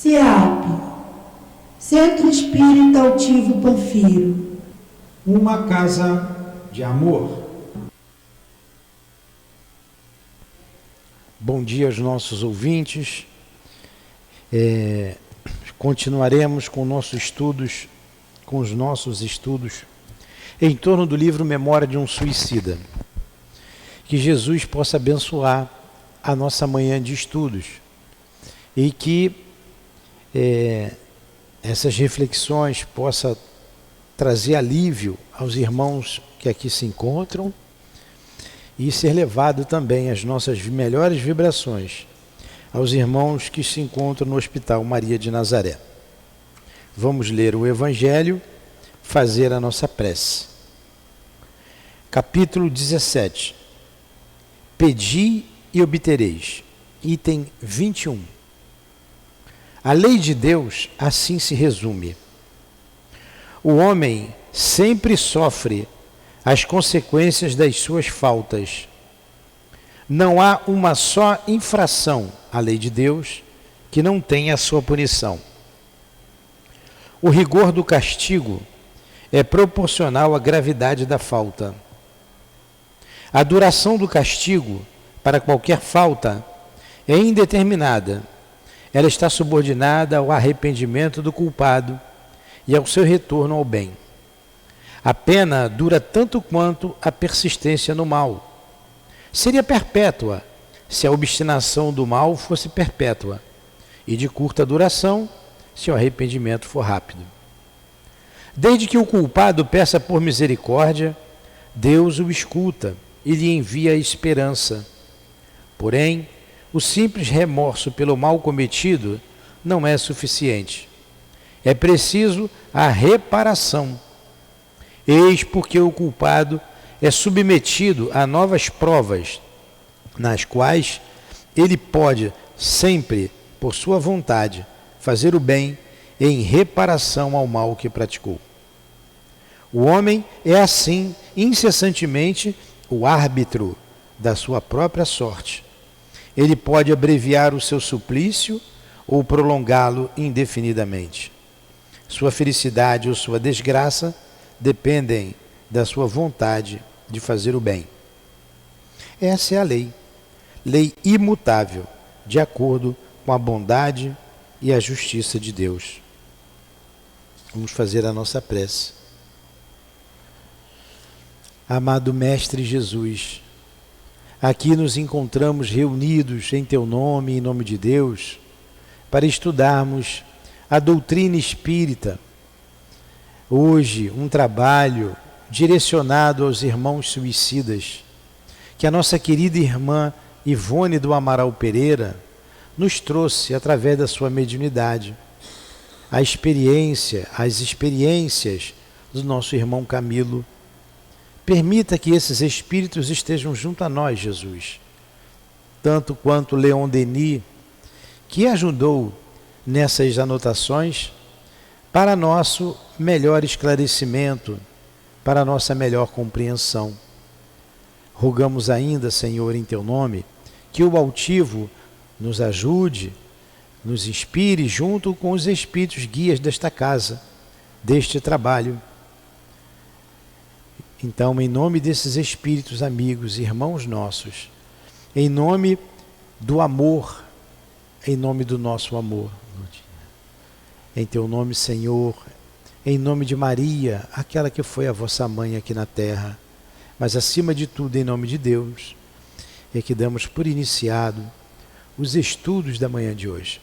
CEAP, Centro Espírita Altivo Panfiro. Uma casa de amor. Bom dia aos nossos ouvintes. Continuaremos com os nossos estudos em torno do livro Memória de um Suicida. Que Jesus possa abençoar a nossa manhã de estudos e que essas reflexões possam trazer alívio aos irmãos que aqui se encontram e ser levado também as nossas melhores vibrações aos irmãos que se encontram no Hospital Maria de Nazaré. Vamos ler o Evangelho, fazer a nossa prece. Capítulo 17. Pedi e obtereis. Item 21. A lei de Deus assim se resume. O homem sempre sofre as consequências das suas faltas. Não há uma só infração à lei de Deus que não tenha a sua punição. O rigor do castigo é proporcional à gravidade da falta. A duração do castigo para qualquer falta é indeterminada. Ela está subordinada ao arrependimento do culpado e ao seu retorno ao bem. A pena dura tanto quanto a persistência no mal. Seria perpétua se a obstinação do mal fosse perpétua, e de curta duração se o arrependimento for rápido. Desde que o culpado peça por misericórdia, Deus o escuta e lhe envia a esperança. Porém, o simples remorso pelo mal cometido não é suficiente. É preciso a reparação. Eis porque o culpado é submetido a novas provas, nas quais ele pode sempre, por sua vontade, fazer o bem em reparação ao mal que praticou. O homem é assim, incessantemente, o árbitro da sua própria sorte. Ele pode abreviar o seu suplício ou prolongá-lo indefinidamente. Sua felicidade ou sua desgraça dependem da sua vontade de fazer o bem. Essa é a lei imutável, de acordo com a bondade e a justiça de Deus. Vamos fazer a nossa prece. Amado Mestre Jesus, aqui nos encontramos reunidos em Teu nome, em nome de Deus, para estudarmos a doutrina espírita. Hoje, um trabalho direcionado aos irmãos suicidas, que a nossa querida irmã Ivone do Amaral Pereira nos trouxe através da sua mediunidade. As experiências do nosso irmão Camilo. Permita que esses espíritos estejam junto a nós, Jesus, tanto quanto Leon Denis, que ajudou nessas anotações para nosso melhor esclarecimento, para nossa melhor compreensão. Rogamos ainda, Senhor, em Teu nome, que o altivo nos ajude, nos inspire junto com os espíritos guias desta casa, deste trabalho. Então, em nome desses espíritos amigos, irmãos nossos, em nome do amor, em nome do nosso amor, em Teu nome, Senhor, em nome de Maria, aquela que foi a vossa mãe aqui na terra, mas acima de tudo, em nome de Deus, é que damos por iniciado os estudos da manhã de hoje,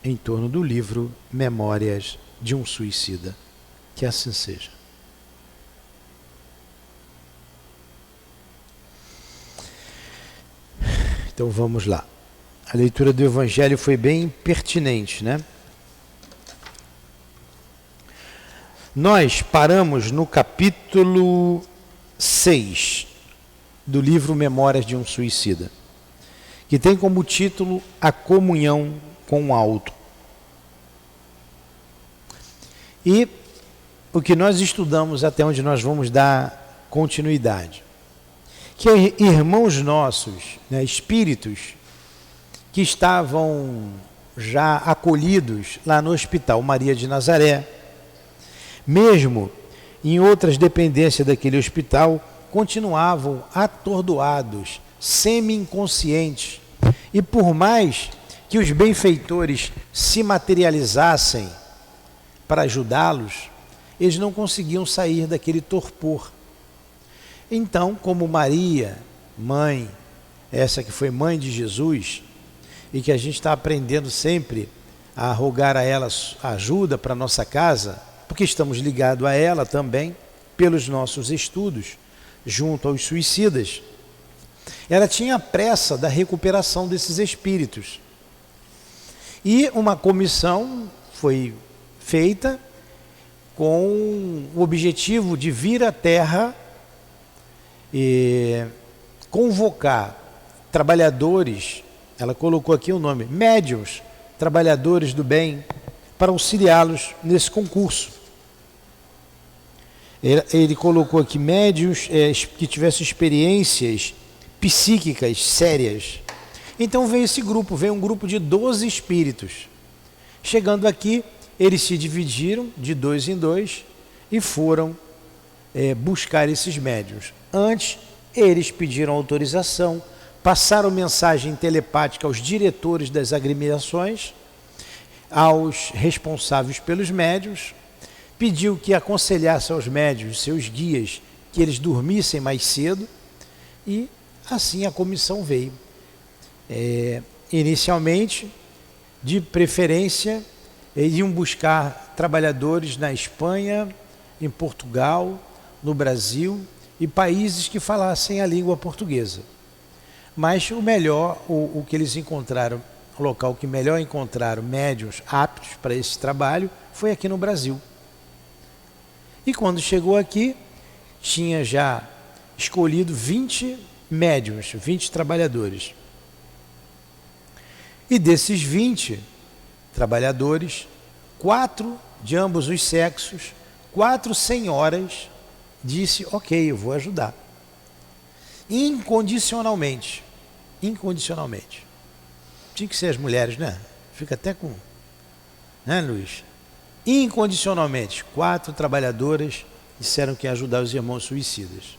em torno do livro Memórias de um Suicida. Que assim seja. Então vamos lá. A leitura do Evangelho foi bem pertinente, né? Nós paramos no capítulo 6 do livro Memórias de um Suicida, que tem como título A Comunhão com o Alto. E o que nós estudamos até onde nós vamos dar continuidade, que irmãos nossos, né, espíritos que estavam já acolhidos lá no Hospital Maria de Nazaré. Mesmo em outras dependências daquele hospital, continuavam atordoados, semi-inconscientes, e por mais que os benfeitores se materializassem para ajudá-los, eles não conseguiam sair daquele torpor. Então, como Maria, mãe, essa que foi mãe de Jesus, e que a gente está aprendendo sempre a rogar a ela ajuda para a nossa casa, porque estamos ligados a ela também, pelos nossos estudos, junto aos suicidas, ela tinha pressa da recuperação desses espíritos. E uma comissão foi feita com o objetivo de vir à Terra e convocar trabalhadores, ela colocou aqui o nome, médiuns, trabalhadores do bem, para auxiliá-los nesse concurso. Ele colocou aqui médiuns que tivessem experiências psíquicas sérias. Então veio esse grupo, veio um grupo de 12 espíritos. Chegando aqui, eles se dividiram de 2 em 2 e foram buscar esses médiuns. Antes, eles pediram autorização, passaram mensagem telepática aos diretores das agremiações, aos responsáveis pelos médiuns, pediu que aconselhasse aos médiuns, seus guias, que eles dormissem mais cedo, e assim a comissão veio. Inicialmente, de preferência, iriam buscar trabalhadores na Espanha, em Portugal, no Brasil e países que falassem a língua portuguesa. Mas o melhor, o que eles encontraram, o local que melhor encontraram médiuns aptos para esse trabalho foi aqui no Brasil. E quando chegou aqui, tinha já escolhido 20 médiuns, 20 trabalhadores. E desses 20 trabalhadores, 4 de ambos os sexos, 4 senhoras, disse, ok, eu vou ajudar. Incondicionalmente. Incondicionalmente. Tinha que ser as mulheres, né? Fica até com... Né, Luiz? Incondicionalmente. 4 trabalhadoras disseram que iam ajudar os irmãos suicidas.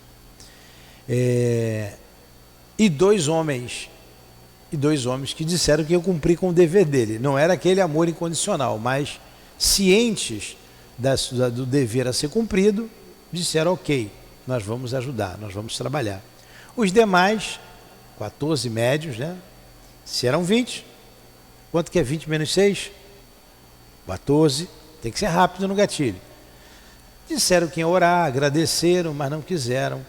E 2 homens. E 2 homens que disseram que iam cumprir com o dever dele. Não era aquele amor incondicional, mas cientes do dever a ser cumprido, disseram, ok, nós vamos ajudar, nós vamos trabalhar. Os demais, 14 médios, né? Se eram 20, quanto que é 20 menos 6? 14, tem que ser rápido no gatilho. Disseram que iam orar, agradeceram, mas não quiseram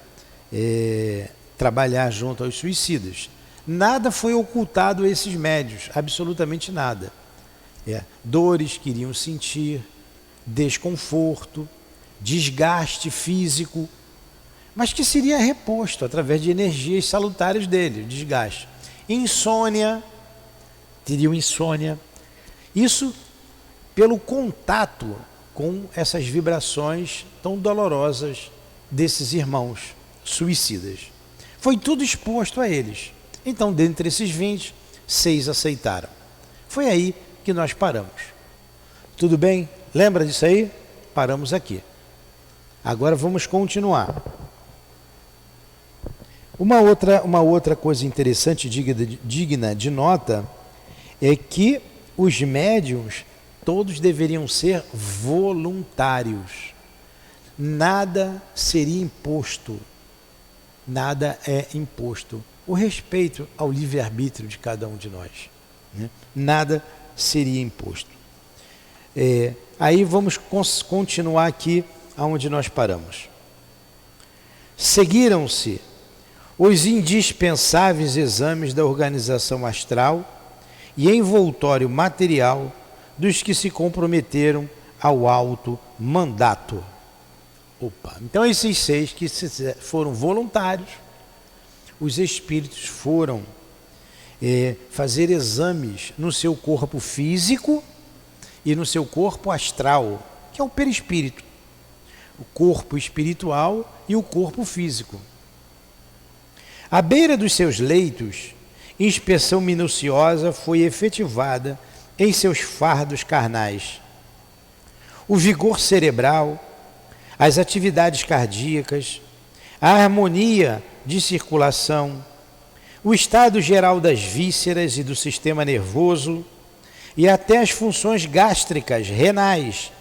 trabalhar junto aos suicidas. Nada foi ocultado a esses médios, absolutamente nada. Dores que iriam sentir, desconforto, desgaste físico, mas que seria reposto através de energias salutares dele, desgaste. Insônia, teriam insônia. Isso pelo contato com essas vibrações tão dolorosas desses irmãos suicidas. Foi tudo exposto a eles. Então, dentre esses 20, 6 aceitaram. Foi aí que nós paramos. Tudo bem? Lembra disso aí? Paramos aqui. Agora vamos continuar. Uma outra coisa interessante, digna de nota, é que os médiuns todos deveriam ser voluntários. Nada seria imposto. Nada é imposto. O respeito ao livre-arbítrio de cada um de nós, né? Nada seria imposto. Aí vamos continuar aqui aonde nós paramos. Seguiram-se os indispensáveis exames da organização astral e envoltório material dos que se comprometeram ao alto mandato. Então esses 6 que foram voluntários, os espíritos foram fazer exames no seu corpo físico e no seu corpo astral, que é o perispírito, o corpo espiritual e o corpo físico. À beira dos seus leitos, inspeção minuciosa foi efetivada em seus fardos carnais. O vigor cerebral, as atividades cardíacas, a harmonia de circulação, o estado geral das vísceras e do sistema nervoso e até as funções gástricas, renais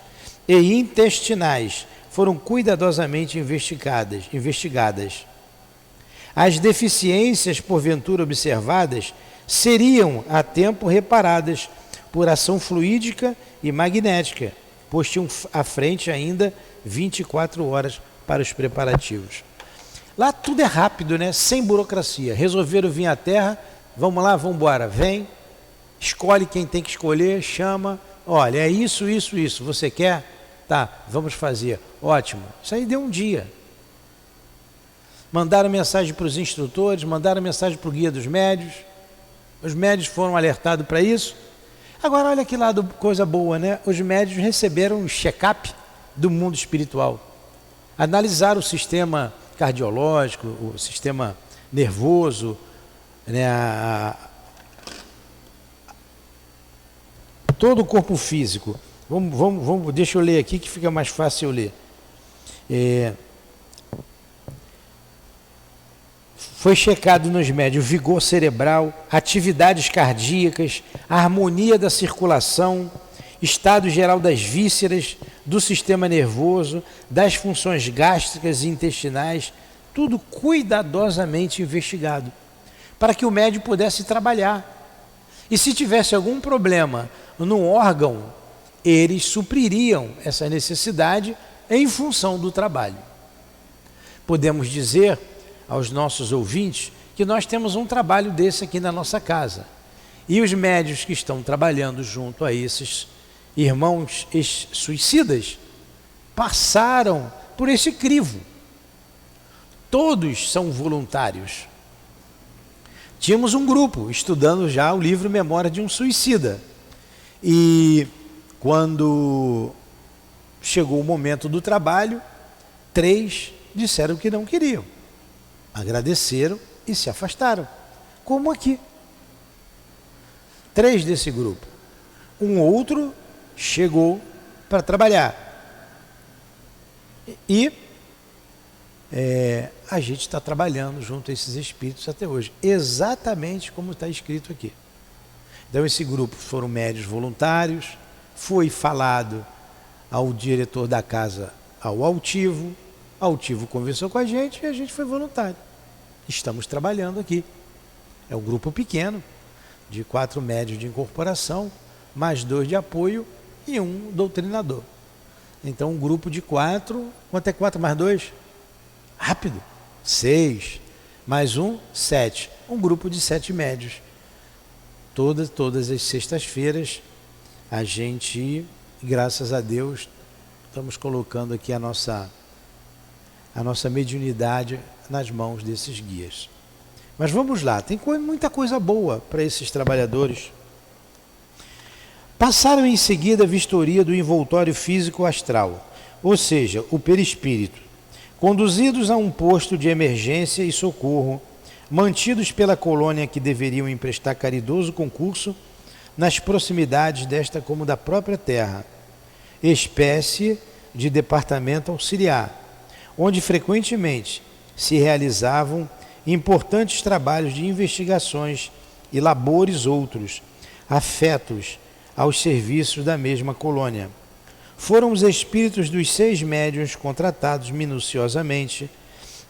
e intestinais foram cuidadosamente investigadas. As deficiências porventura observadas seriam a tempo reparadas por ação fluídica e magnética, pois tinham à frente ainda 24 horas para os preparativos. Lá tudo é rápido, né? Sem burocracia. Resolveram vir à Terra, vamos lá, vamos embora. Vem, escolhe quem tem que escolher, chama. Olha, é isso, isso, isso. Você quer? Tá, vamos fazer. Ótimo. Isso aí deu um dia. Mandaram mensagem para os instrutores, mandaram mensagem para o guia dos médios. Os médios foram alertados para isso. Agora, olha que lado, coisa boa, né? Os médios receberam um check-up do mundo espiritual. Analisaram o sistema cardiológico, o sistema nervoso, né? Todo o corpo físico. Deixa eu ler aqui que fica mais fácil eu ler. Foi checado nos médios vigor cerebral, atividades cardíacas, harmonia da circulação, estado geral das vísceras, do sistema nervoso, das funções gástricas e intestinais, tudo cuidadosamente investigado, para que o médico pudesse trabalhar. E se tivesse algum problema no órgão, eles supririam essa necessidade em função do trabalho. Podemos dizer aos nossos ouvintes que nós temos um trabalho desse aqui na nossa casa. E os médios que estão trabalhando junto a esses irmãos suicidas passaram por esse crivo. Todos são voluntários. Tínhamos um grupo estudando já o livro Memória de um Suicida. E quando chegou o momento do trabalho, 3 disseram que não queriam. Agradeceram e se afastaram, como aqui. 3 desse grupo. Um outro chegou para trabalhar. E a gente está trabalhando junto a esses espíritos até hoje, exatamente como está escrito aqui. Então esse grupo foram médios voluntários, foi falado ao diretor da casa, ao altivo conversou com a gente e a gente foi voluntário. Estamos trabalhando aqui. É um grupo pequeno, de 4 médios de incorporação, mais 2 de apoio e um doutrinador. Então um grupo de 4, quanto é 4 mais 2? Rápido, 6, mais 1, 7. Um grupo de 7 médios. Todas as sextas-feiras, a gente, graças a Deus, estamos colocando aqui a nossa mediunidade nas mãos desses guias. Mas vamos lá, tem muita coisa boa para esses trabalhadores. Passaram em seguida a vistoria do envoltório físico astral, ou seja, o perispírito, conduzidos a um posto de emergência e socorro, mantidos pela colônia que deveriam emprestar caridoso concurso nas proximidades desta como da própria terra, espécie de departamento auxiliar, onde frequentemente se realizavam importantes trabalhos de investigações e labores outros, afetos aos serviços da mesma colônia. Foram os espíritos dos 6 médiuns contratados minuciosamente,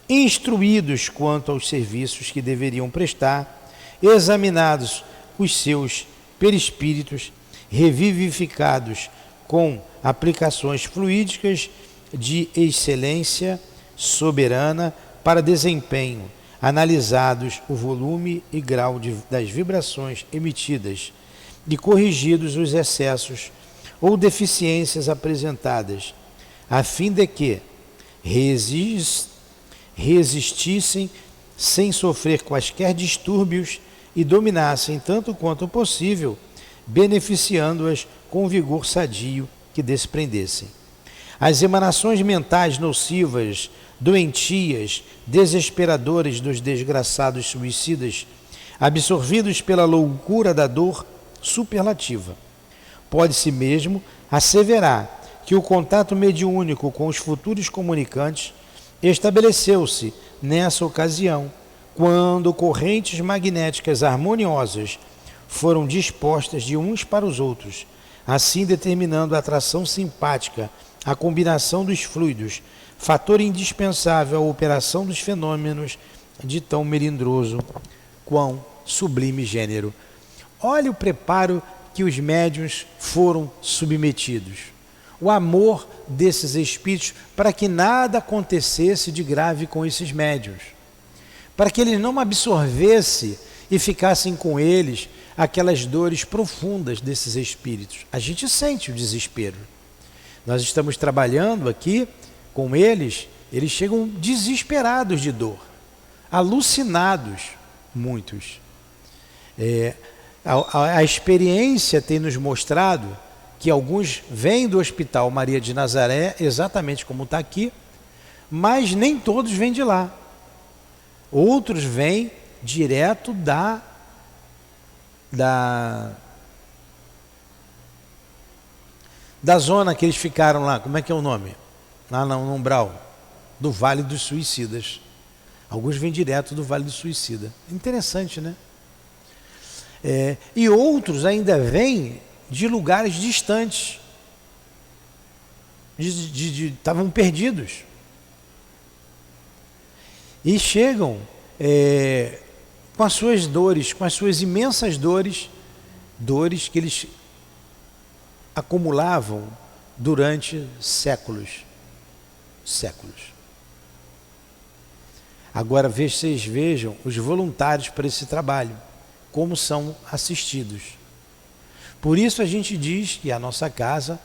instruídos quanto aos serviços que deveriam prestar, examinados os seus perispíritos, revivificados com aplicações fluídicas de excelência soberana para desempenho, analisados o volume e grau das vibrações emitidas e corrigidos os excessos ou deficiências apresentadas, a fim de que resistissem sem sofrer quaisquer distúrbios e dominassem tanto quanto possível, beneficiando-as com o vigor sadio que desprendessem. As emanações mentais nocivas, doentias, desesperadoras dos desgraçados suicidas, absorvidos pela loucura da dor superlativa, pode-se mesmo asseverar que o contato mediúnico com os futuros comunicantes estabeleceu-se nessa ocasião, quando correntes magnéticas harmoniosas foram dispostas de uns para os outros, assim determinando a atração simpática, a combinação dos fluidos, fator indispensável à operação dos fenômenos de tão melindroso quão sublime gênero. Olha o preparo que os médiuns foram submetidos. O amor desses espíritos para que nada acontecesse de grave com esses médiuns. Para que eles não absorvessem e ficassem com eles aquelas dores profundas desses espíritos. A gente sente o desespero. Nós estamos trabalhando aqui com eles, eles chegam desesperados de dor, alucinados, muitos. A experiência tem nos mostrado que alguns vêm do Hospital Maria de Nazaré, exatamente como está aqui, mas nem todos vêm de lá. Outros vêm direto da zona que eles ficaram lá, como é que é o nome? Lá no umbral, do Vale dos Suicidas. Alguns vêm direto do Vale do Suicida. Interessante, né? E outros ainda vêm de lugares distantes, estavam perdidos. E chegam com as suas dores, com as suas imensas dores que eles acumulavam durante séculos. Agora vocês vejam os voluntários para esse trabalho, como são assistidos. Por isso a gente diz que a nossa casa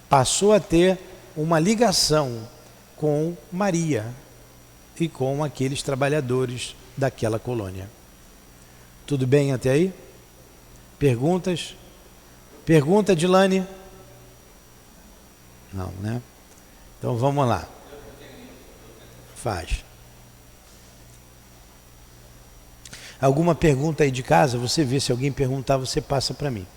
passou a ter uma ligação com Maria e com aqueles trabalhadores daquela colônia. Tudo bem até aí? Perguntas? Pergunta, Dilane? Não, né? Então vamos lá. Faz. Alguma pergunta aí de casa? Você vê, se alguém perguntar, você passa para mim.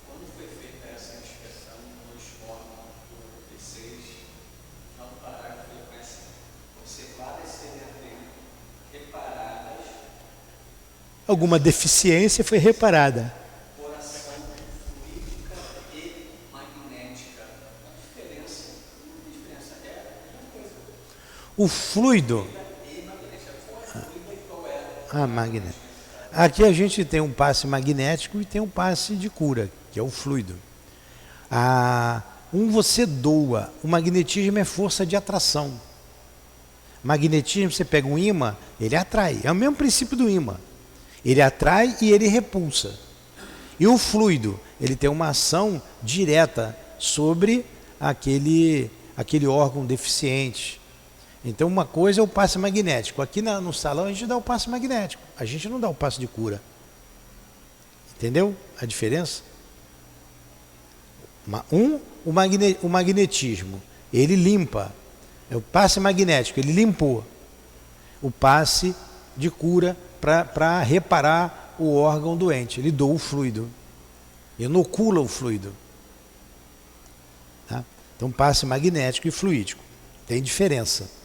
Quando foi feita essa inspeção nos órgãos do P6, no parágrafo frequência, observadas serem reparadas. Alguma deficiência foi reparada. Por ação fluídica e magnética. A diferença é uma coisa. O fluido. Magnético. Aqui a gente tem um passe magnético e tem um passe de cura, que é o fluido. Você doa, o magnetismo é força de atração. Magnetismo, você pega um ímã, ele atrai, é o mesmo princípio do ímã. Ele atrai e ele repulsa. E o fluido, ele tem uma ação direta sobre aquele órgão deficiente. Então uma coisa é o passe magnético. Aqui no salão a gente dá o passe magnético. A gente não dá o passe de cura. Entendeu a diferença? O magnetismo, ele limpa. É o passe magnético, ele limpou. O passe de cura para reparar o órgão doente. Ele doa o fluido. Inocula o fluido. Tá? Então passe magnético e fluídico. Tem diferença.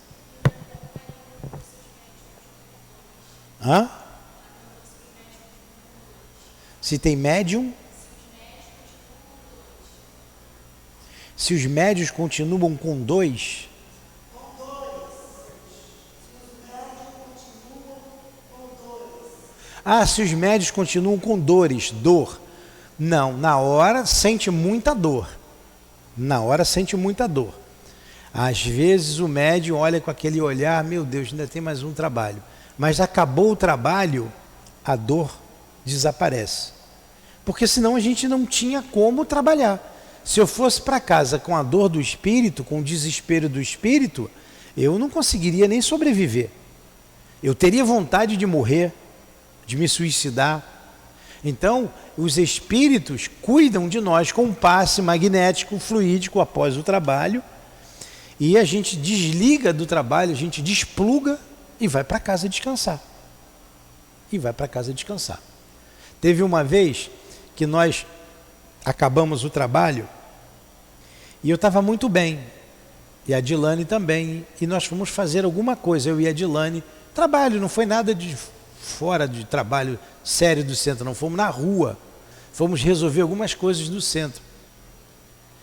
Se tem médium, se os médios continuam com dois, se os médios continuam com dor, não, na hora sente muita dor, às vezes o médium olha com aquele olhar, meu Deus, ainda tem mais um trabalho. Mas acabou o trabalho, a dor desaparece. Porque senão a gente não tinha como trabalhar. Se eu fosse para casa com a dor do espírito, com o desespero do espírito, eu não conseguiria nem sobreviver. Eu teria vontade de morrer, de me suicidar. Então, os espíritos cuidam de nós com um passe magnético, fluídico após o trabalho, e a gente desliga do trabalho, a gente despluga e vai para casa descansar. Teve uma vez que nós acabamos o trabalho e eu estava muito bem, e a Dilane também, e nós fomos fazer alguma coisa, eu e a Dilane. Trabalho, não foi nada de fora de trabalho sério do centro, não, fomos na rua, fomos resolver algumas coisas do centro.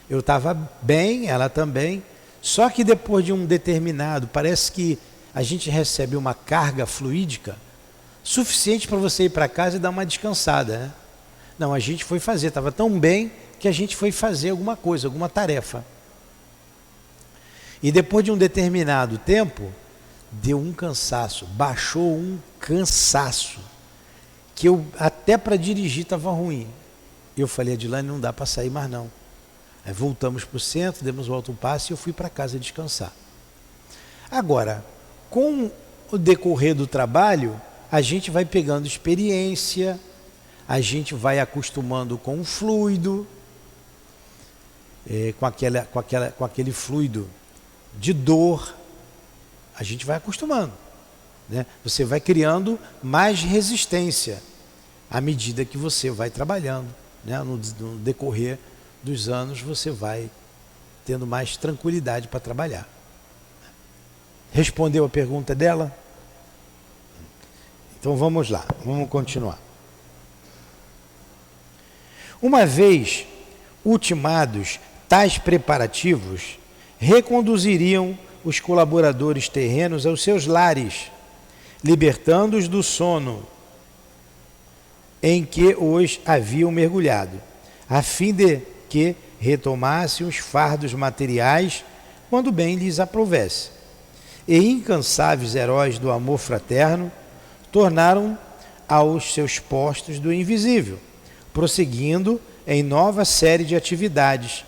Eu estava bem, ela também, só que depois de um determinado, parece que a gente recebe uma carga fluídica suficiente para você ir para casa e dar uma descansada, né? Não, a gente foi fazer, estava tão bem que a gente foi fazer alguma coisa, alguma tarefa. E depois de um determinado tempo, deu um cansaço, baixou um cansaço, que eu até para dirigir estava ruim. Eu falei, Adilane, não dá para sair mais não. Aí voltamos para o centro, demos volta um passo e eu fui para casa descansar. Agora, com o decorrer do trabalho, a gente vai pegando experiência, a gente vai acostumando com o fluido, com aquele fluido de dor, a gente vai acostumando, né? Você vai criando mais resistência à medida que você vai trabalhando, né? No decorrer dos anos você vai tendo mais tranquilidade para trabalhar. Respondeu a pergunta dela? Então vamos lá, vamos continuar. Uma vez ultimados tais preparativos, reconduziriam os colaboradores terrenos aos seus lares, libertando-os do sono em que os haviam mergulhado, a fim de que retomassem os fardos materiais quando bem lhes aprovesse. E incansáveis heróis do amor fraterno tornaram aos seus postos do invisível, prosseguindo em nova série de atividades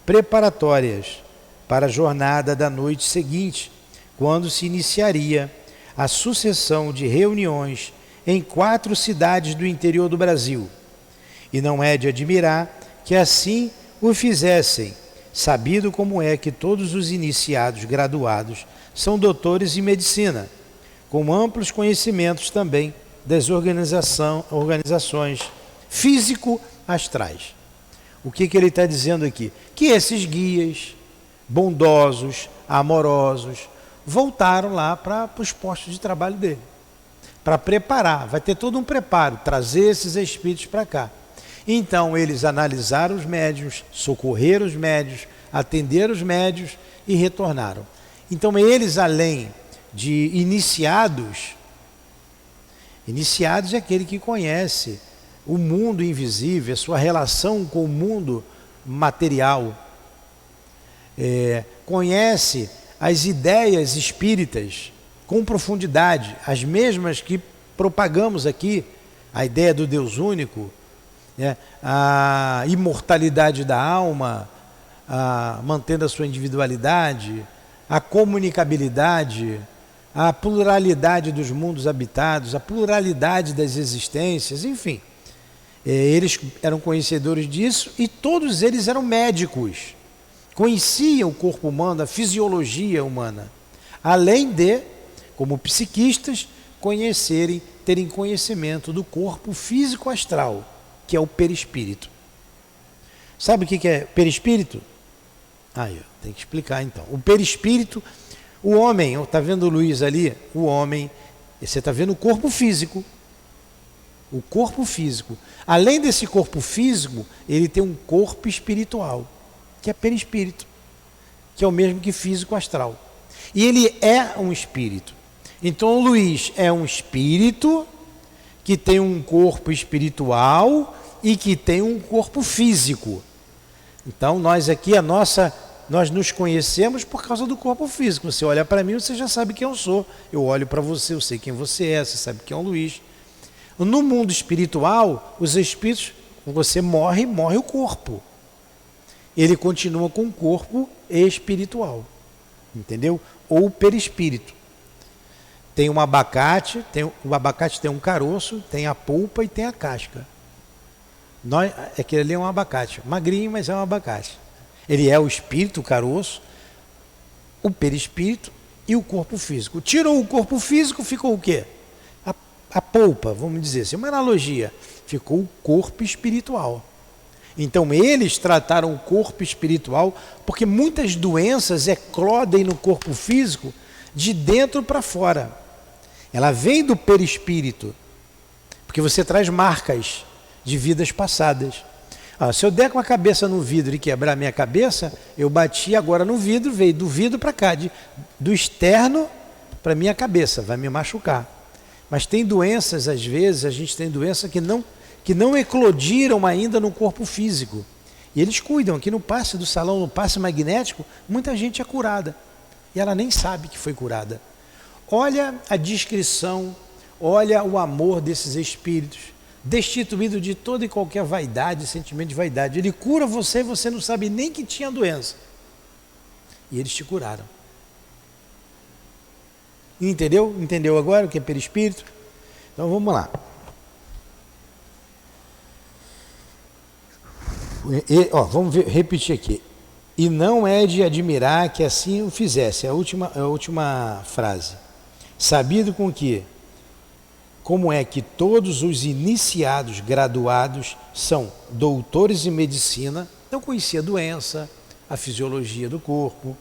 preparatórias para a jornada da noite seguinte, quando se iniciaria a sucessão de reuniões em 4 cidades do interior do Brasil. E não é de admirar que assim o fizessem, sabido como é que todos os iniciados graduados são doutores em medicina, com amplos conhecimentos também das organizações físico-astrais. O que ele está dizendo aqui? Que esses guias bondosos, amorosos, voltaram lá para os postos de trabalho dele, para preparar, vai ter todo um preparo, trazer esses espíritos para cá. Então eles analisaram os médiuns, socorreram os médiuns, atenderam os médiuns e retornaram. Então eles, além de iniciados é aquele que conhece o mundo invisível, a sua relação com o mundo material, conhece as ideias espíritas com profundidade, as mesmas que propagamos aqui, a ideia do Deus único, né? A imortalidade da alma, mantendo a sua individualidade, a comunicabilidade, a pluralidade dos mundos habitados, a pluralidade das existências, enfim. Eles eram conhecedores disso e todos eles eram médicos. Conheciam o corpo humano, a fisiologia humana, além de, como psiquistas, terem conhecimento do corpo físico astral, que é o perispírito. Sabe o que é perispírito? Tem que explicar então. O perispírito, o homem, está vendo o Luiz ali? O homem, você está vendo o corpo físico. O corpo físico. Além desse corpo físico, ele tem um corpo espiritual, que é perispírito, que é o mesmo que físico astral. E ele é um espírito. Então o Luiz é um espírito que tem um corpo espiritual e que tem um corpo físico. Então nós aqui, nós nos conhecemos por causa do corpo físico. Você olha para mim, você já sabe quem eu sou. Eu olho para você, eu sei quem você é, você sabe quem é o Luiz. No mundo espiritual, os espíritos, você morre o corpo. Ele continua com o corpo espiritual, entendeu? Ou perispírito. Tem um abacate, o abacate tem um caroço, tem a polpa e tem a casca. Aquele ali é um abacate, magrinho, mas é um abacate. Ele é o espírito, o caroço, o perispírito e o corpo físico. Tirou o corpo físico, ficou o quê? A polpa, vamos dizer assim, uma analogia. Ficou o corpo espiritual. Então eles trataram o corpo espiritual, porque muitas doenças eclodem no corpo físico de dentro para fora. Ela vem do perispírito, porque você traz marcas de vidas passadas. Se eu der com a cabeça no vidro e quebrar minha cabeça, eu bati agora no vidro, veio do vidro para cá, do externo para minha cabeça, vai me machucar. Mas tem doenças, às vezes, a gente tem doenças que não eclodiram ainda no corpo físico. E eles cuidam, aqui no passe do salão, no passe magnético, muita gente é curada. E ela nem sabe que foi curada. Olha a descrição, olha o amor desses espíritos, destituído de toda e qualquer vaidade, sentimento de vaidade. Ele cura você e você não sabe nem que tinha doença. E eles te curaram. Entendeu? Entendeu agora o que é perispírito? Então vamos lá. Vamos repetir aqui. E não é de admirar que assim o fizesse. A última frase. Sabido com que, como é que todos os iniciados, graduados, são doutores em medicina, então conhecia a doença, a fisiologia do corpo,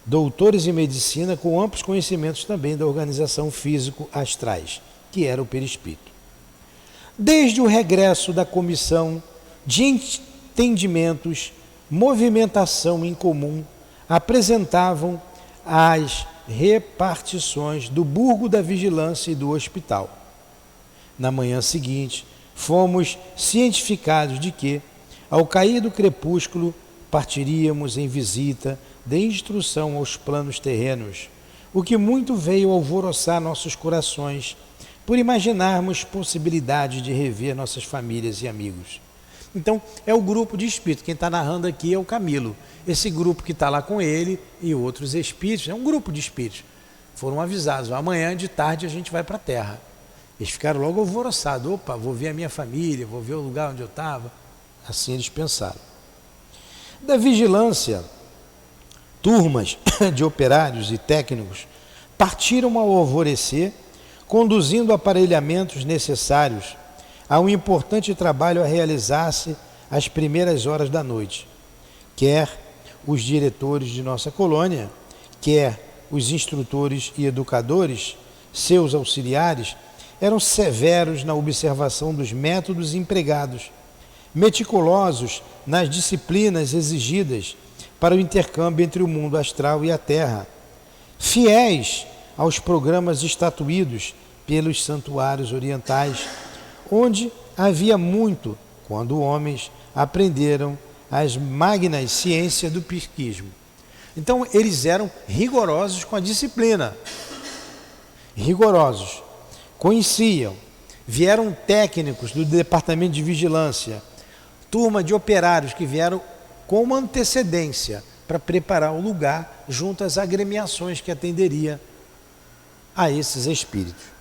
doutores em medicina com amplos conhecimentos também da organização físico-astrais, que era o perispírito. Desde o regresso da comissão de entendimentos, movimentação em comum, apresentavam as repartições do burgo da vigilância e do hospital. Na manhã seguinte, fomos cientificados de que, ao cair do crepúsculo, partiríamos em visita de instrução aos planos terrenos, o que muito veio alvoroçar nossos corações, por imaginarmos possibilidade de rever nossas famílias e amigos. Então, é o grupo de espíritos. Quem está narrando aqui é o Camilo. Esse grupo que está lá com ele e outros espíritos, é um grupo de espíritos. Foram avisados, amanhã de tarde a gente vai para a Terra. Eles ficaram logo alvoroçados. Opa, vou ver a minha família, vou ver o lugar onde eu estava. Assim eles pensaram. Da vigilância, turmas de operários e técnicos partiram ao alvorecer, conduzindo aparelhamentos necessários a um importante trabalho a realizar-se às primeiras horas da noite. Quer os diretores de nossa colônia, quer os instrutores e educadores, seus auxiliares, eram severos na observação dos métodos empregados, meticulosos nas disciplinas exigidas para o intercâmbio entre o mundo astral e a Terra, fiéis aos programas estatuídos pelos santuários orientais, onde havia muito quando homens aprenderam as magnas ciências do psiquismo. Então eles eram rigorosos com a disciplina, rigorosos, conheciam, vieram técnicos do departamento de vigilância, turma de operários que vieram com uma antecedência para preparar o lugar junto às agremiações que atenderia a esses espíritos.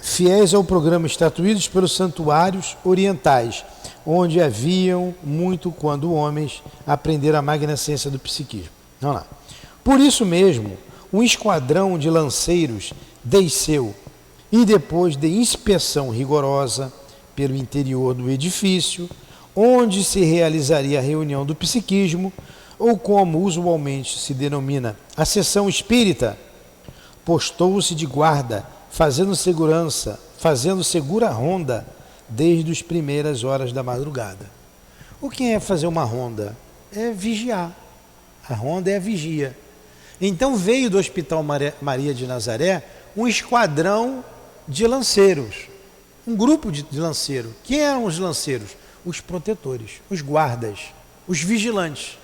Fiéis ao programa estatuídos pelos santuários orientais, onde haviam muito quando homens aprenderam a magna ciência do psiquismo. Vamos lá. Por isso mesmo, um esquadrão de lanceiros desceu e depois de inspeção rigorosa pelo interior do edifício, onde se realizaria a reunião do psiquismo, ou como usualmente se denomina a sessão espírita, postou-se de guarda, fazendo segura ronda desde as primeiras horas da madrugada. O que é fazer uma ronda? É vigiar. A ronda é a vigia. Então veio do Hospital Maria de Nazaré um esquadrão de lanceiros, um grupo de lanceiros. Quem eram os lanceiros? Os protetores, os guardas, os vigilantes.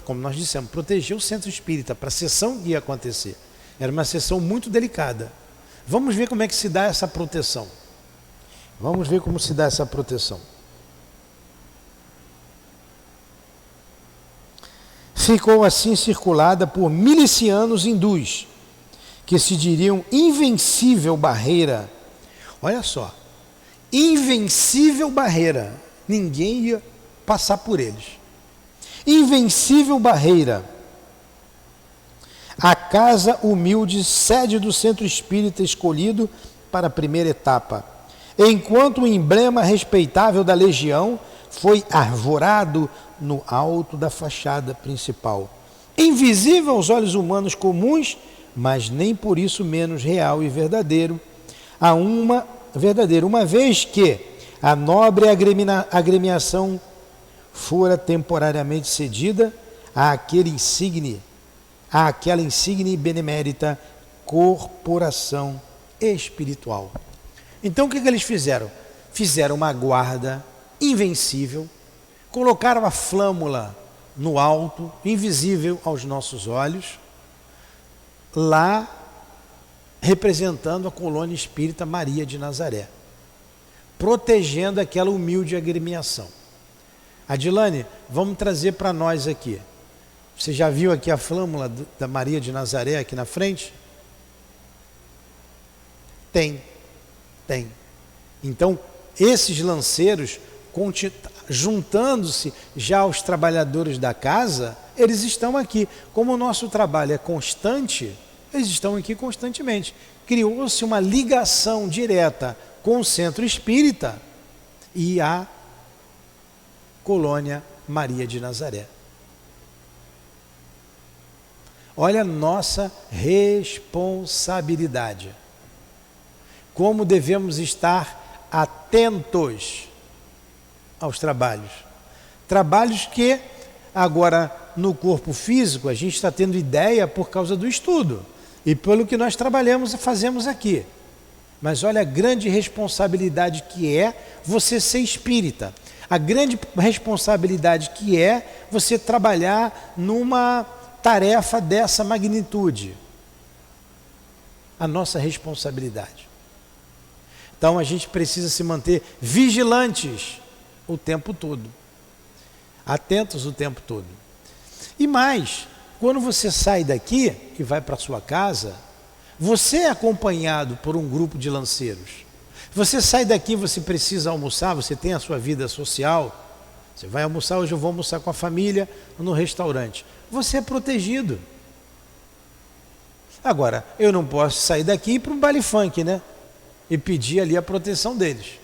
Como nós dissemos, proteger o centro espírita para a sessão que ia acontecer. Era uma sessão muito delicada. Vamos ver como é que se dá essa proteção. Vamos ver como se dá essa proteção. Ficou assim circulada por milicianos hindus, que se diriam invencível barreira. Olha só, invencível barreira. Ninguém ia passar por eles. Invencível barreira. A casa humilde, sede do centro espírita escolhido para a primeira etapa. Enquanto o emblema respeitável da legião foi arvorado no alto da fachada principal. Invisível aos olhos humanos comuns, mas nem por isso menos real e verdadeiro, uma vez que a nobre agremiação fora temporariamente cedida àquela insigne e benemérita corporação espiritual. Então o que eles fizeram? Fizeram uma guarda invencível, colocaram a flâmula no alto, invisível aos nossos olhos, lá representando a colônia espírita Maria de Nazaré, protegendo aquela humilde agremiação. Adilane, vamos trazer para nós aqui. Você já viu aqui a flâmula da Maria de Nazaré aqui na frente? Tem. Então, esses lanceiros, juntando-se já aos trabalhadores da casa, eles estão aqui. Como o nosso trabalho é constante, eles estão aqui constantemente. Criou-se uma ligação direta com o centro espírita e a colônia Maria de Nazaré. Olha a nossa responsabilidade. Como devemos estar atentos aos trabalhos. Trabalhos que agora no corpo físico a gente está tendo ideia por causa do estudo e pelo que nós trabalhamos e fazemos aqui. Mas olha a grande responsabilidade que é você ser espírita. A grande responsabilidade que é você trabalhar numa tarefa dessa magnitude. A nossa responsabilidade. Então a gente precisa se manter vigilantes o tempo todo. Atentos o tempo todo. E mais, quando você sai daqui e vai para a sua casa, você é acompanhado por um grupo de lanceiros. Você sai daqui, você precisa almoçar, você tem a sua vida social. Você vai almoçar, hoje eu vou almoçar com a família no restaurante. Você é protegido. Agora, eu não posso sair daqui e ir para um baile funk, né? E pedir ali a proteção deles.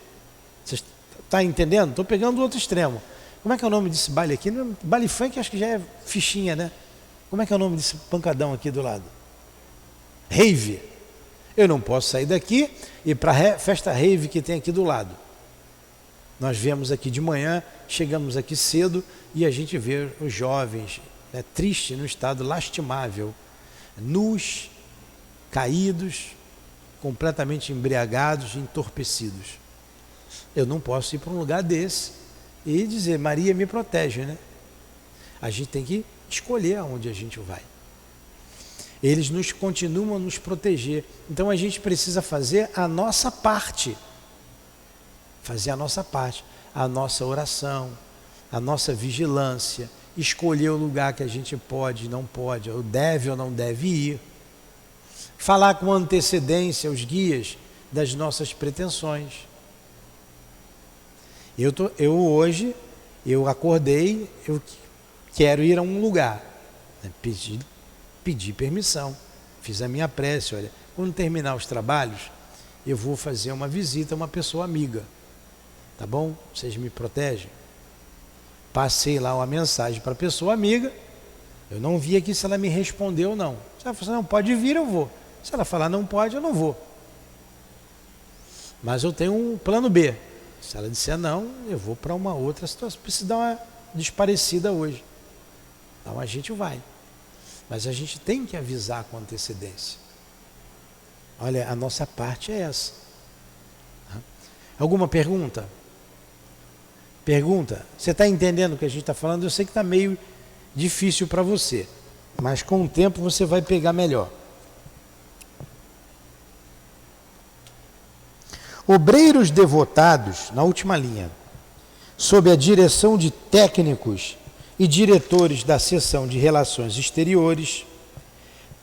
Você está entendendo? Estou pegando o outro extremo. Como é que é o nome desse baile aqui? Baile funk acho que já é fichinha, né? Como é que é o nome desse pancadão aqui do lado? Rave. Eu não posso sair daqui e ir para a festa rave que tem aqui do lado. Nós viemos aqui de manhã, chegamos aqui cedo e a gente vê os jovens, né, tristes, no estado lastimável, nus, caídos, completamente embriagados, entorpecidos. Eu não posso ir para um lugar desse e dizer, Maria me protege, né? A gente tem que escolher aonde a gente vai. Eles continuam a nos proteger. Então a gente precisa fazer a nossa parte. Fazer a nossa parte. A nossa oração, a nossa vigilância, escolher o lugar que a gente pode, não pode, ou não deve ir. Falar com antecedência os guias das nossas pretensões. Hoje, eu acordei, eu quero ir a um lugar. Pedi permissão, fiz a minha prece, olha, quando terminar os trabalhos, eu vou fazer uma visita a uma pessoa amiga. Tá bom? Vocês me protegem? Passei lá uma mensagem para a pessoa amiga, eu não vi aqui se ela me respondeu ou não. Se ela falar, não, pode vir, eu vou. Se ela falar, não pode, eu não vou. Mas eu tenho um plano B. Se ela disser não, eu vou para uma outra situação. Preciso dar uma desparecida hoje. Então a gente vai. Mas a gente tem que avisar com antecedência. Olha, a nossa parte é essa. Alguma pergunta? Pergunta? Você está entendendo o que a gente está falando? Eu sei que está meio difícil para você, mas com o tempo você vai pegar melhor. Obreiros devotados, na última linha, sob a direção de técnicos e diretores da seção de relações exteriores,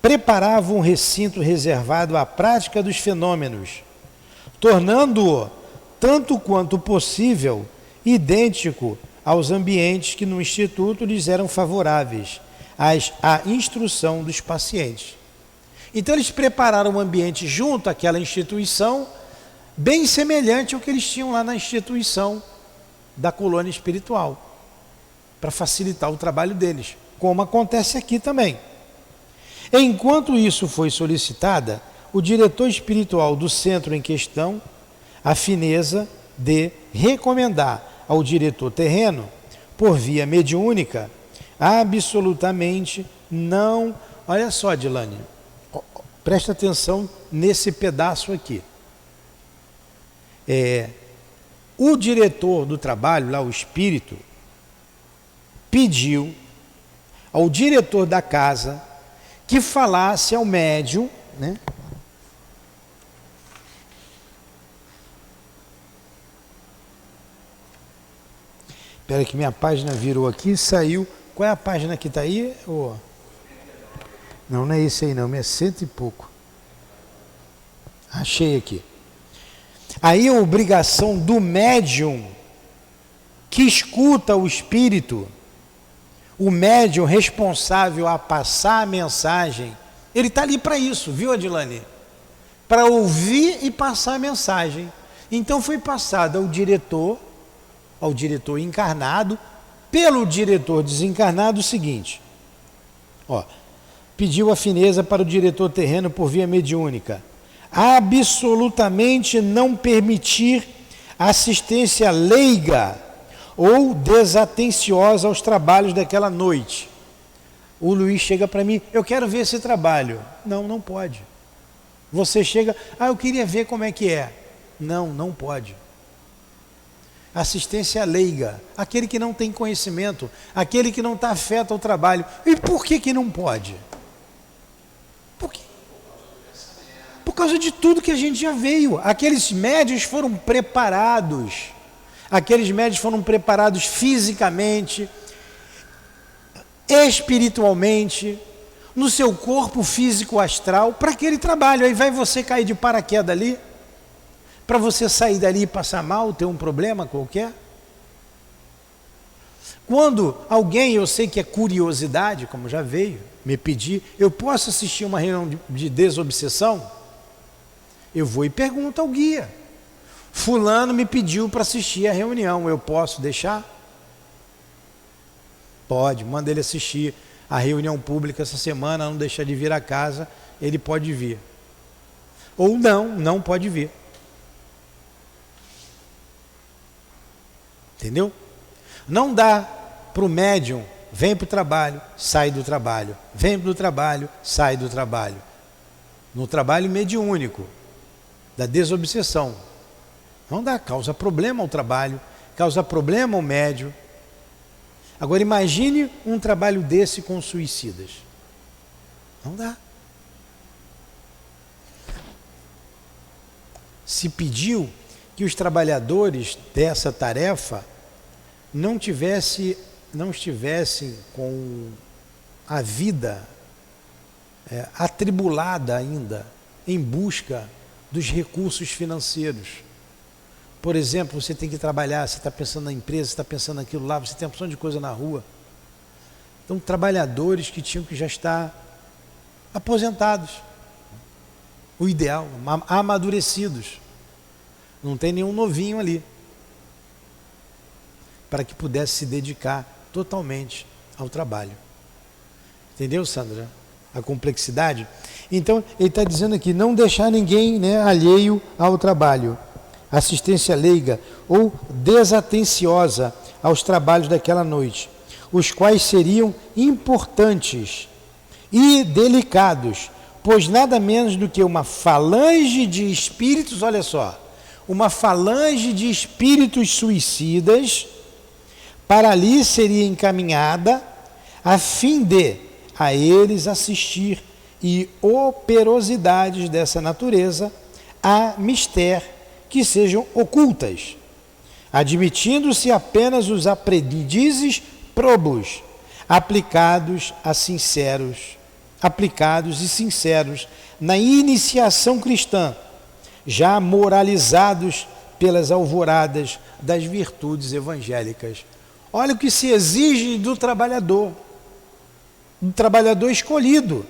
preparavam um recinto reservado à prática dos fenômenos, tornando-o, tanto quanto possível, idêntico aos ambientes que no Instituto lhes eram favoráveis à instrução dos pacientes. Então eles prepararam um ambiente junto àquela instituição, bem semelhante ao que eles tinham lá na instituição da colônia espiritual, para facilitar o trabalho deles, como acontece aqui também. Enquanto isso foi solicitada, o diretor espiritual do centro em questão, a fineza de recomendar ao diretor terreno, por via mediúnica, absolutamente não... Olha só, Dilane, presta atenção nesse pedaço aqui. O diretor do trabalho, lá o espírito, pediu ao diretor da casa que falasse ao médium, né? Espera que minha página virou aqui e saiu. Qual é a página que está aí? Oh. Não, não é esse aí não, é 100 e pouco. Achei aqui. Aí a obrigação do médium que escuta o espírito, o médium responsável a passar a mensagem, ele está ali para isso, viu, Adilane? Para ouvir e passar a mensagem. Então foi passado ao diretor encarnado, pelo diretor desencarnado, o seguinte: pediu a fineza para o diretor terreno por via mediúnica absolutamente não permitir assistência leiga ou desatenciosa aos trabalhos daquela noite. O Luiz chega para mim: eu quero ver esse trabalho. Não, não pode. Você chega: eu queria ver como é que é. Não, não pode. Assistência leiga, aquele que não tem conhecimento, aquele que não está afeto ao trabalho. E por que não pode? Por quê? Por causa de tudo que a gente já veio. Aqueles médios foram preparados. Aqueles médios foram preparados fisicamente, espiritualmente, no seu corpo físico astral, para aquele trabalho. Aí vai você cair de paraquedas ali, para você sair dali e passar mal, ter um problema qualquer. Quando alguém, eu sei que é curiosidade, como já veio, me pedir: eu posso assistir uma reunião de desobsessão? Eu vou e pergunto ao guia: fulano me pediu para assistir a reunião, eu posso deixar? Pode, manda ele assistir a reunião pública essa semana, não deixar de vir a casa, ele pode vir. Ou não pode vir. Entendeu? Não dá para o médium: vem para o trabalho, sai do trabalho, vem para o trabalho, sai do trabalho. No trabalho mediúnico, da desobsessão. Não dá, causa problema ao trabalho, causa problema ao médium. Agora imagine um trabalho desse com suicidas. Não dá. Se pediu que os trabalhadores dessa tarefa não estivessem com a vida atribulada ainda, em busca dos recursos financeiros. Por exemplo, você tem que trabalhar, você está pensando na empresa, você está pensando naquilo lá, você tem uma opção de coisa na rua. Então, trabalhadores que tinham que já estar aposentados. O ideal, amadurecidos. Não tem nenhum novinho ali. Para que pudesse se dedicar totalmente ao trabalho. Entendeu, Sandra? A complexidade? Então, ele está dizendo aqui: não deixar ninguém, alheio ao trabalho. Assistência leiga ou desatenciosa aos trabalhos daquela noite, os quais seriam importantes e delicados, pois nada menos do que uma falange de espíritos, olha só, uma falange de espíritos suicidas para ali seria encaminhada a fim de a eles assistir e operosidades dessa natureza a mister que sejam ocultas, admitindo-se apenas os aprendizes probos, aplicados e sinceros na iniciação cristã, já moralizados pelas alvoradas das virtudes evangélicas. Olha o que se exige do trabalhador escolhido.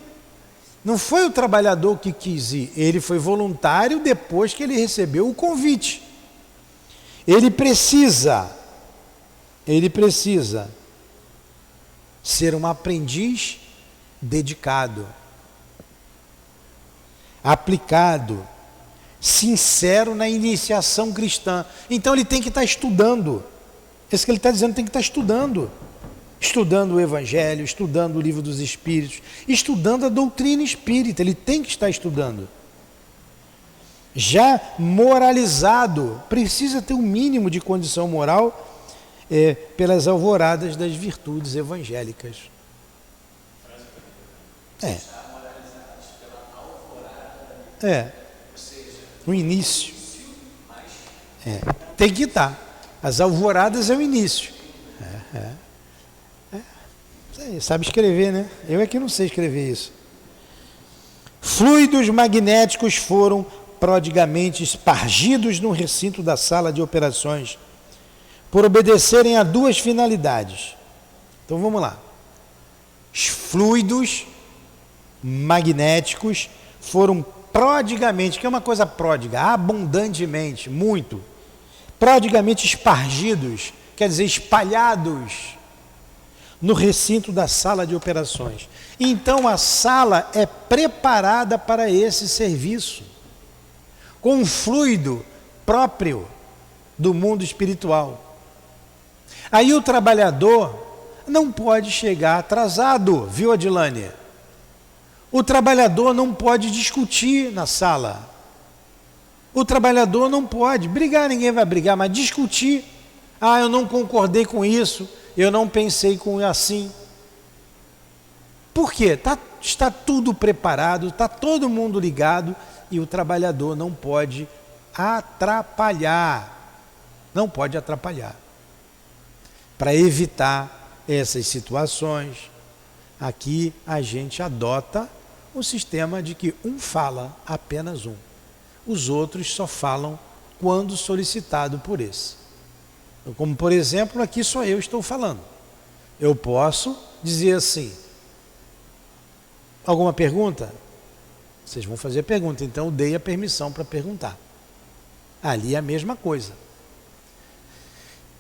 Não foi o trabalhador que quis ir, ele foi voluntário depois que ele recebeu o convite. Ele precisa ser um aprendiz dedicado, aplicado, sincero na iniciação cristã. Então ele tem que estar estudando. Isso que ele está dizendo, tem que estar estudando. Estudando o Evangelho, estudando o Livro dos Espíritos, estudando a doutrina espírita, ele tem que estar estudando. Já moralizado, precisa ter um mínimo de condição moral pelas alvoradas das virtudes evangélicas. No início. Tem que estar. As alvoradas é o início. Sabe escrever, né? Eu é que não sei escrever isso. Fluidos magnéticos foram prodigamente espargidos no recinto da sala de operações por obedecerem a duas finalidades. Então vamos lá. Os fluidos magnéticos foram prodigamente, que é uma coisa pródiga, abundantemente, muito, prodigamente espargidos, quer dizer, espalhados no recinto da sala de operações. Então a sala é preparada para esse serviço, com um fluido próprio do mundo espiritual. Aí o trabalhador não pode chegar atrasado, viu, Adilane? O trabalhador não pode discutir na sala. O trabalhador não pode brigar, ninguém vai brigar, mas discutir. Ah, eu não concordei com isso, eu não pensei com assim. Por quê? Está tudo preparado, está todo mundo ligado e o trabalhador não pode atrapalhar. Não pode atrapalhar. Para evitar essas situações, aqui a gente adota o sistema de que um fala, apenas um. Os outros só falam quando solicitado por esse. Como, por exemplo, aqui só eu estou falando. Eu posso dizer assim: alguma pergunta? Vocês vão fazer pergunta, então eu dei a permissão para perguntar. Ali é a mesma coisa.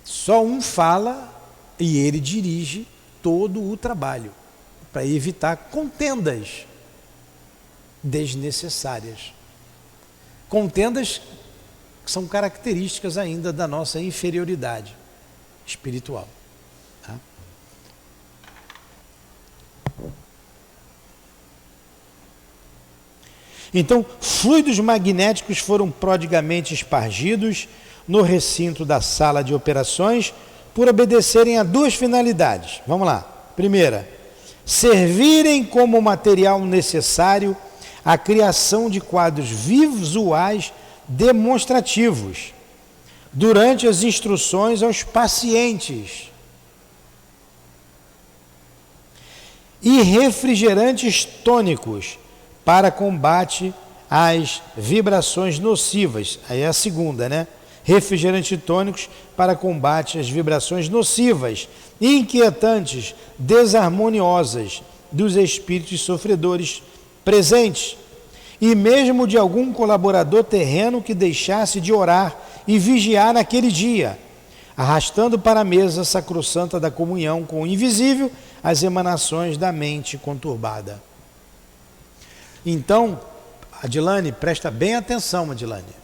Só um fala e ele dirige todo o trabalho, para evitar contendas desnecessárias. Contendas que são características ainda da nossa inferioridade espiritual. Tá? Então, fluidos magnéticos foram prodigamente espargidos no recinto da sala de operações por obedecerem a duas finalidades. Vamos lá. Primeira, servirem como material necessário à criação de quadros visuais demonstrativos durante as instruções aos pacientes e refrigerantes tônicos para combate às vibrações nocivas. Aí é a segunda, né? Refrigerantes tônicos para combate às vibrações nocivas, inquietantes, desarmoniosas dos espíritos sofredores presentes, e mesmo de algum colaborador terreno que deixasse de orar e vigiar naquele dia, arrastando para a mesa sacrossanta da comunhão com o invisível as emanações da mente conturbada. Então, Adilane, presta bem atenção, Adilane.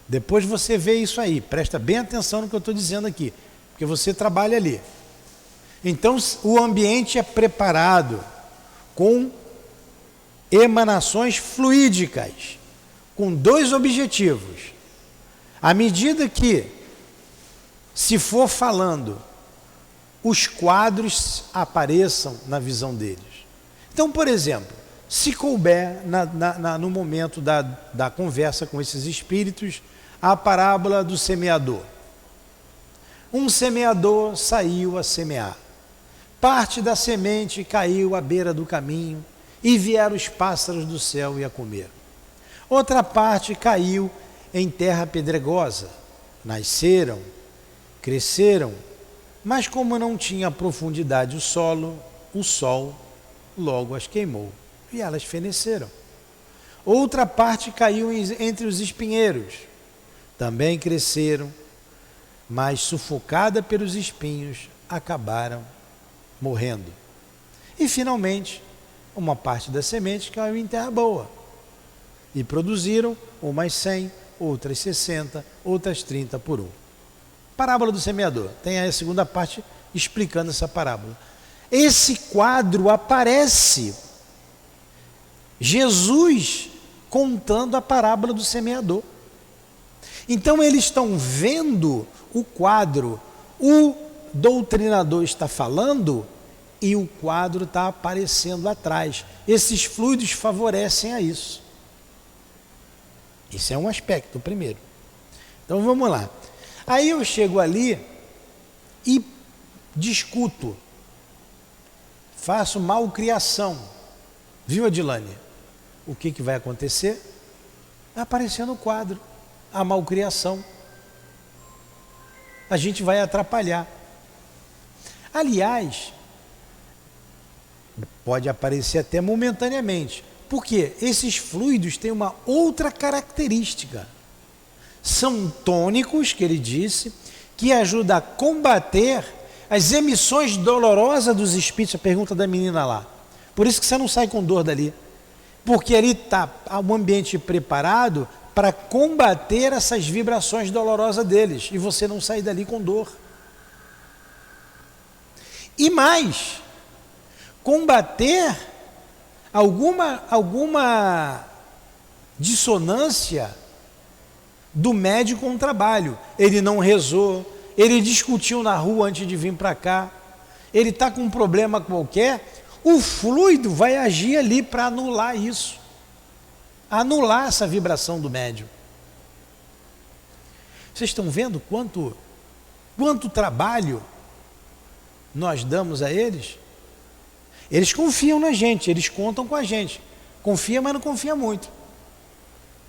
Depois você vê isso aí, presta bem atenção no que eu estou dizendo aqui, porque você trabalha ali. Então, o ambiente é preparado com emanações fluídicas, com dois objetivos. À medida que se for falando, os quadros apareçam na visão deles. Então, por exemplo, se couber no momento da conversa com esses espíritos, a parábola do semeador. Um semeador saiu a semear. Parte da semente caiu à beira do caminho e vieram os pássaros do céu e a comer. Outra parte caiu em terra pedregosa. Nasceram, cresceram Mas como não tinha profundidade o solo, o sol logo as queimou e elas feneceram. Outra parte caiu entre os espinheiros. Também cresceram, mas sufocada pelos espinhos, acabaram morrendo. E finalmente, uma parte da semente caiu em terra boa. E produziram umas 100, outras 60, outras 30 por um. Parábola do semeador. Tem aí a segunda parte explicando essa parábola. Esse quadro aparece Jesus contando a parábola do semeador. Então eles estão vendo o quadro, o doutrinador está falando e o quadro está aparecendo atrás. Esses fluidos favorecem a isso. Esse é um aspecto, primeiro. Então vamos lá. Aí eu chego ali e discuto, faço malcriação. Viu, Adilane? O que vai acontecer? Vai aparecer no quadro a malcriação. A gente vai atrapalhar. Aliás, pode aparecer até momentaneamente, porque esses fluidos têm uma outra característica. São tônicos, que ele disse, que ajudam a combater as emissões dolorosas dos espíritos. A pergunta da menina lá. Por isso que você não sai com dor dali. Porque ali está um ambiente preparado para combater essas vibrações dolorosas deles. E você não sai dali com dor. E mais, combater alguma dissonância do médium com o trabalho. Ele não rezou, ele discutiu na rua antes de vir para cá, ele está com um problema qualquer, o fluido vai agir ali para anular isso, anular essa vibração do médium. Vocês estão vendo quanto trabalho nós damos a eles? Eles confiam na gente, eles contam com a gente. Confia, mas não confia muito.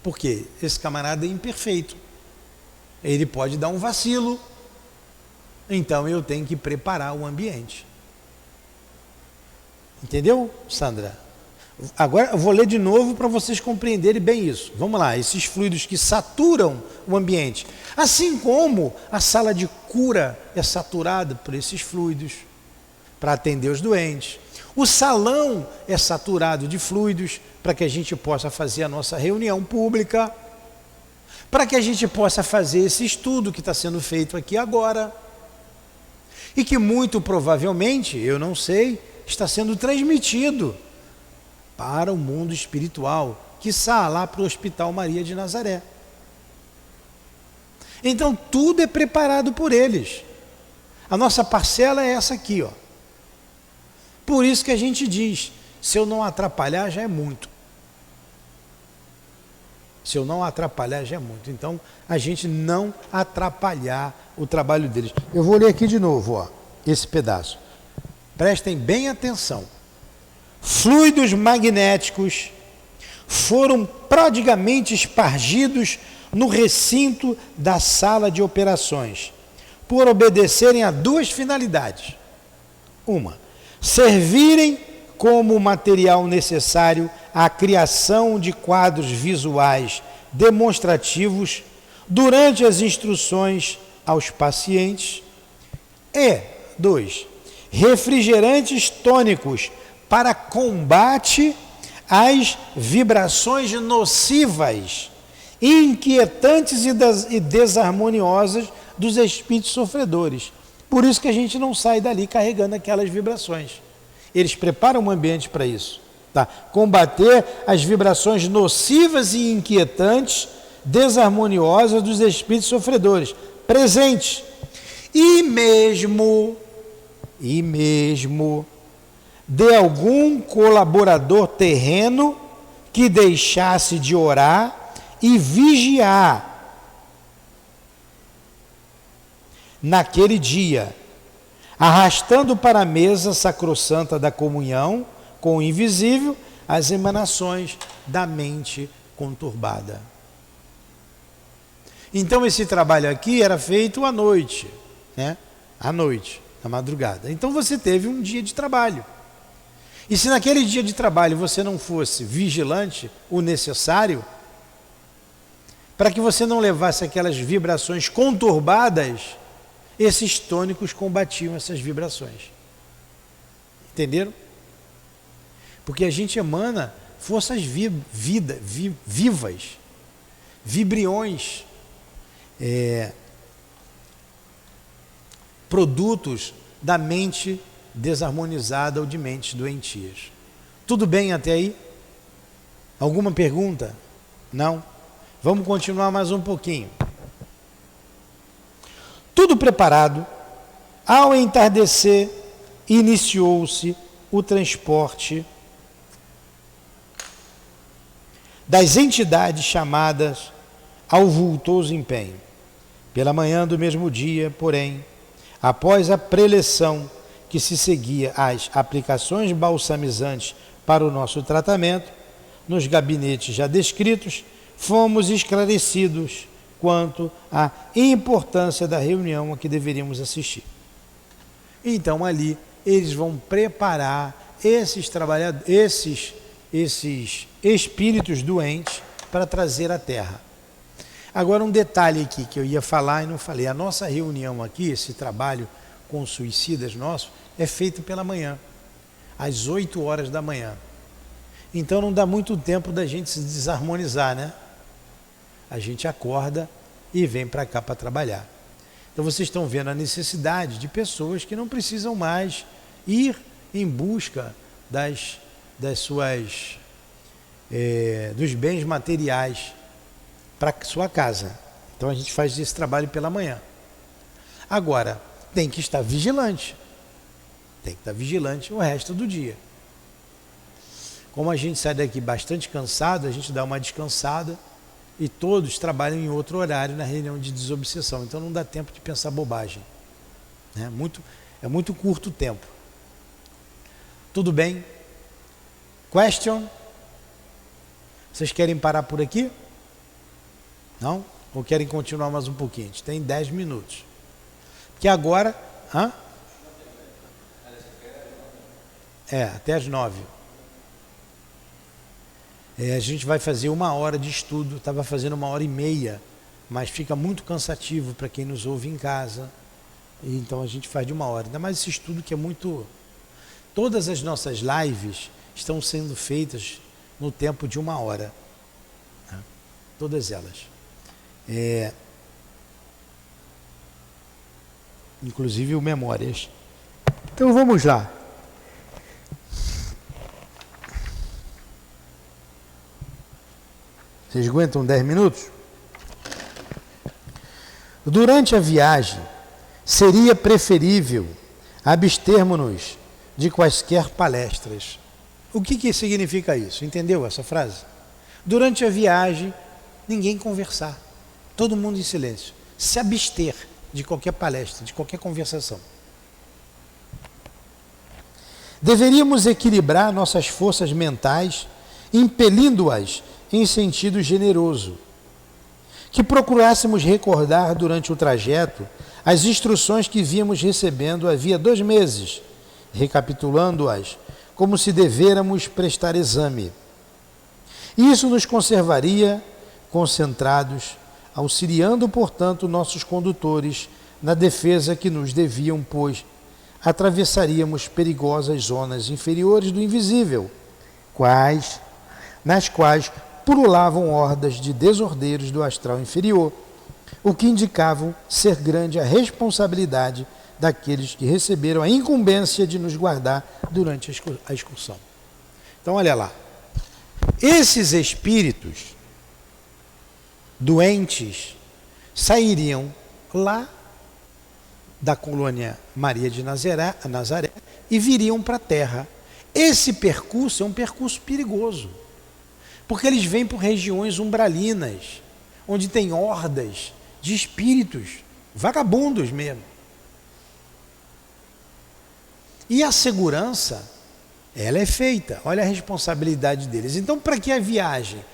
Por quê? Esse camarada é imperfeito. Ele pode dar um vacilo. Então eu tenho que preparar o ambiente. Entendeu, Sandra? Agora eu vou ler de novo para vocês compreenderem bem isso. Vamos lá, esses fluidos que saturam o ambiente. Assim como a sala de cura é saturada por esses fluidos para atender os doentes. O salão é saturado de fluidos para que a gente possa fazer a nossa reunião pública, para que a gente possa fazer esse estudo que está sendo feito aqui agora, e que muito provavelmente, eu não sei, está sendo transmitido para o mundo espiritual, quiçá lá para o Hospital Maria de Nazaré. Então tudo é preparado por eles. A nossa parcela é essa aqui, ó. Por isso que a gente diz, se eu não atrapalhar já é muito. Se eu não atrapalhar já é muito. Então, a gente não atrapalhar o trabalho deles. Eu vou ler aqui de novo, ó, esse pedaço. Prestem bem atenção. Fluidos magnéticos foram prodigamente espargidos no recinto da sala de operações, por obedecerem a duas finalidades. Uma, servirem como material necessário à criação de quadros visuais demonstrativos durante as instruções aos pacientes. E, 2, refrigerantes tônicos para combate às vibrações nocivas, inquietantes e desarmoniosas dos espíritos sofredores. Por isso que a gente não sai dali carregando aquelas vibrações. Eles preparam um ambiente para isso. Tá? Combater as vibrações nocivas e inquietantes, desarmoniosas dos espíritos sofredores, presentes. E mesmo de algum colaborador terreno que deixasse de orar e vigiar naquele dia, arrastando para a mesa sacrossanta da comunhão com o invisível as emanações da mente conturbada. Então esse trabalho aqui era feito à noite, né? À noite. na madrugada. Então você teve um dia de trabalho. E se naquele dia de trabalho você não fosse vigilante o necessário, para que você não levasse aquelas vibrações conturbadas, esses tônicos combatiam essas vibrações. Entenderam? Porque a gente emana forças vivas, vibriões, produtos da mente desarmonizada ou de mentes doentias. Tudo bem até aí? Alguma pergunta? Não? Vamos continuar mais um pouquinho. Tudo preparado, ao entardecer, iniciou-se o transporte das entidades chamadas ao vultoso empenho. Pela manhã do mesmo dia, porém, após a preleção que se seguia às aplicações balsamizantes para o nosso tratamento, nos gabinetes já descritos, fomos esclarecidos quanto à importância da reunião a que deveríamos assistir. Então ali eles vão preparar esses trabalhadores, esses espíritos doentes para trazer à Terra. Agora um detalhe aqui que eu ia falar e não falei. A nossa reunião aqui, esse trabalho com suicidas nosso, é feito pela manhã, às 8 horas da manhã. Então não dá muito tempo da gente se desarmonizar, né? A gente acorda e vem para cá para trabalhar. Então vocês estão vendo a necessidade de pessoas que não precisam mais ir em busca dos bens materiais para sua casa. Então a gente faz esse trabalho pela manhã. Agora, tem que estar vigilante. Tem que estar vigilante o resto do dia. Como a gente sai daqui bastante cansado, a gente dá uma descansada e todos trabalham em outro horário na reunião de desobsessão. Então não dá tempo de pensar bobagem. É muito curto o tempo. Tudo bem? Question? Vocês querem parar por aqui? Não? Ou querem continuar mais um pouquinho? A gente tem 10 minutos. Porque agora... até as 9. A gente vai fazer 1 hora de estudo. Estava fazendo 1h30, mas fica muito cansativo para quem nos ouve em casa. E então a gente faz de 1 hora. Ainda mais esse estudo que é muito... Todas as nossas lives estão sendo feitas no tempo de 1 hora. Né? Todas elas. Inclusive o Memórias. Então vamos lá. Vocês aguentam 10 minutos? Durante a viagem, seria preferível abstermos-nos de quaisquer palestras. O que significa isso? Entendeu essa frase? Durante a viagem, ninguém conversar. Todo mundo em silêncio. Se abster de qualquer palestra, de qualquer conversação. Deveríamos equilibrar nossas forças mentais, impelindo-as em sentido generoso. Que procurássemos recordar durante o trajeto as instruções que víamos recebendo havia 2 meses, recapitulando-as como se devêramos prestar exame. Isso nos conservaria concentrados, auxiliando, portanto, nossos condutores na defesa que nos deviam, pois atravessaríamos perigosas zonas inferiores do invisível, nas quais pululavam hordas de desordeiros do astral inferior, o que indicavam ser grande a responsabilidade daqueles que receberam a incumbência de nos guardar durante a excursão. Então, olha lá. Esses espíritos doentes sairiam lá da colônia Maria de Nazaré e viriam para a Terra. Esse percurso é um percurso perigoso, porque eles vêm por regiões umbralinas, onde tem hordas de espíritos, vagabundos mesmo. E a segurança, ela é feita, olha a responsabilidade deles. Então, para que a viagem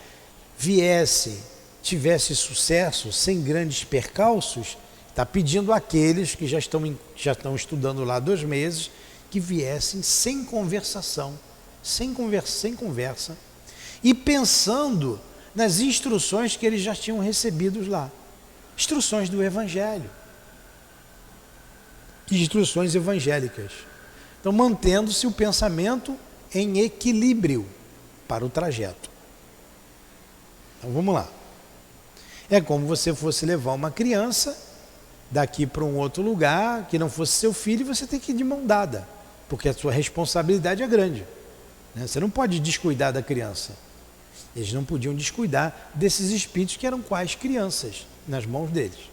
tivesse sucesso, sem grandes percalços, Está pedindo àqueles que já estão estudando lá 2 meses que viessem sem conversação, sem conversa, e pensando nas instruções que eles já tinham recebido lá. Instruções do Evangelho. Instruções evangélicas. Então, mantendo-se o pensamento em equilíbrio para o trajeto. Então, vamos lá. É como você fosse levar uma criança daqui para um outro lugar, que não fosse seu filho, você tem que ir de mão dada, porque a sua responsabilidade é grande, né? Você não pode descuidar da criança. Eles não podiam descuidar desses espíritos que eram quais crianças, nas mãos deles.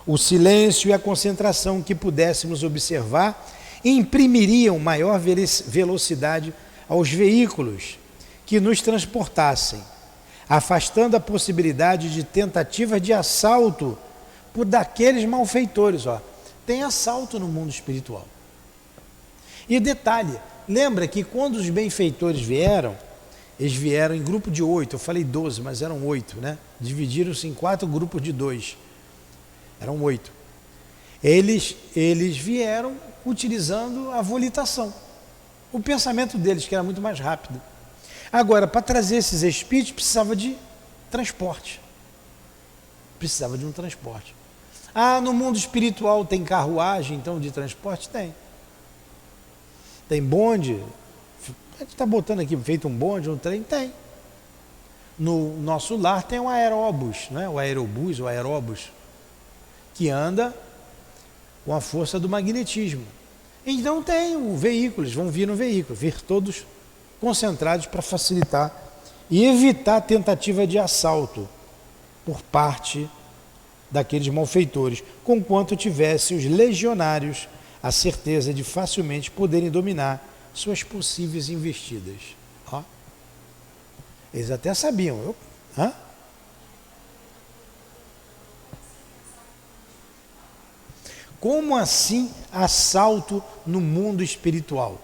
O silêncio e a concentração que pudéssemos observar imprimiriam maior velocidade aos veículos que nos transportassem, afastando a possibilidade de tentativas de assalto por daqueles malfeitores. Tem assalto no mundo espiritual. E detalhe, lembra que quando os benfeitores vieram, eles vieram em grupo de 8, eu falei 12, mas eram 8, né? Dividiram-se em 4 grupos de 2. Eram 8. Eles vieram utilizando a volitação. O pensamento deles, que era muito mais rápido. Agora, para trazer esses espíritos, precisava de transporte. Precisava de um transporte. No mundo espiritual tem carruagem, então, de transporte? Tem. Tem bonde? A gente está botando aqui, feito um bonde, um trem? Tem. No nosso lar tem um aeróbus, né? O aeróbus, que anda com a força do magnetismo. Então tem o veículo, eles vão vir no veículo, vir todos concentrados para facilitar e evitar a tentativa de assalto por parte daqueles malfeitores, conquanto tivesse os legionários a certeza de facilmente poderem dominar suas possíveis investidas. Eles até sabiam. Como assim assalto no mundo espiritual?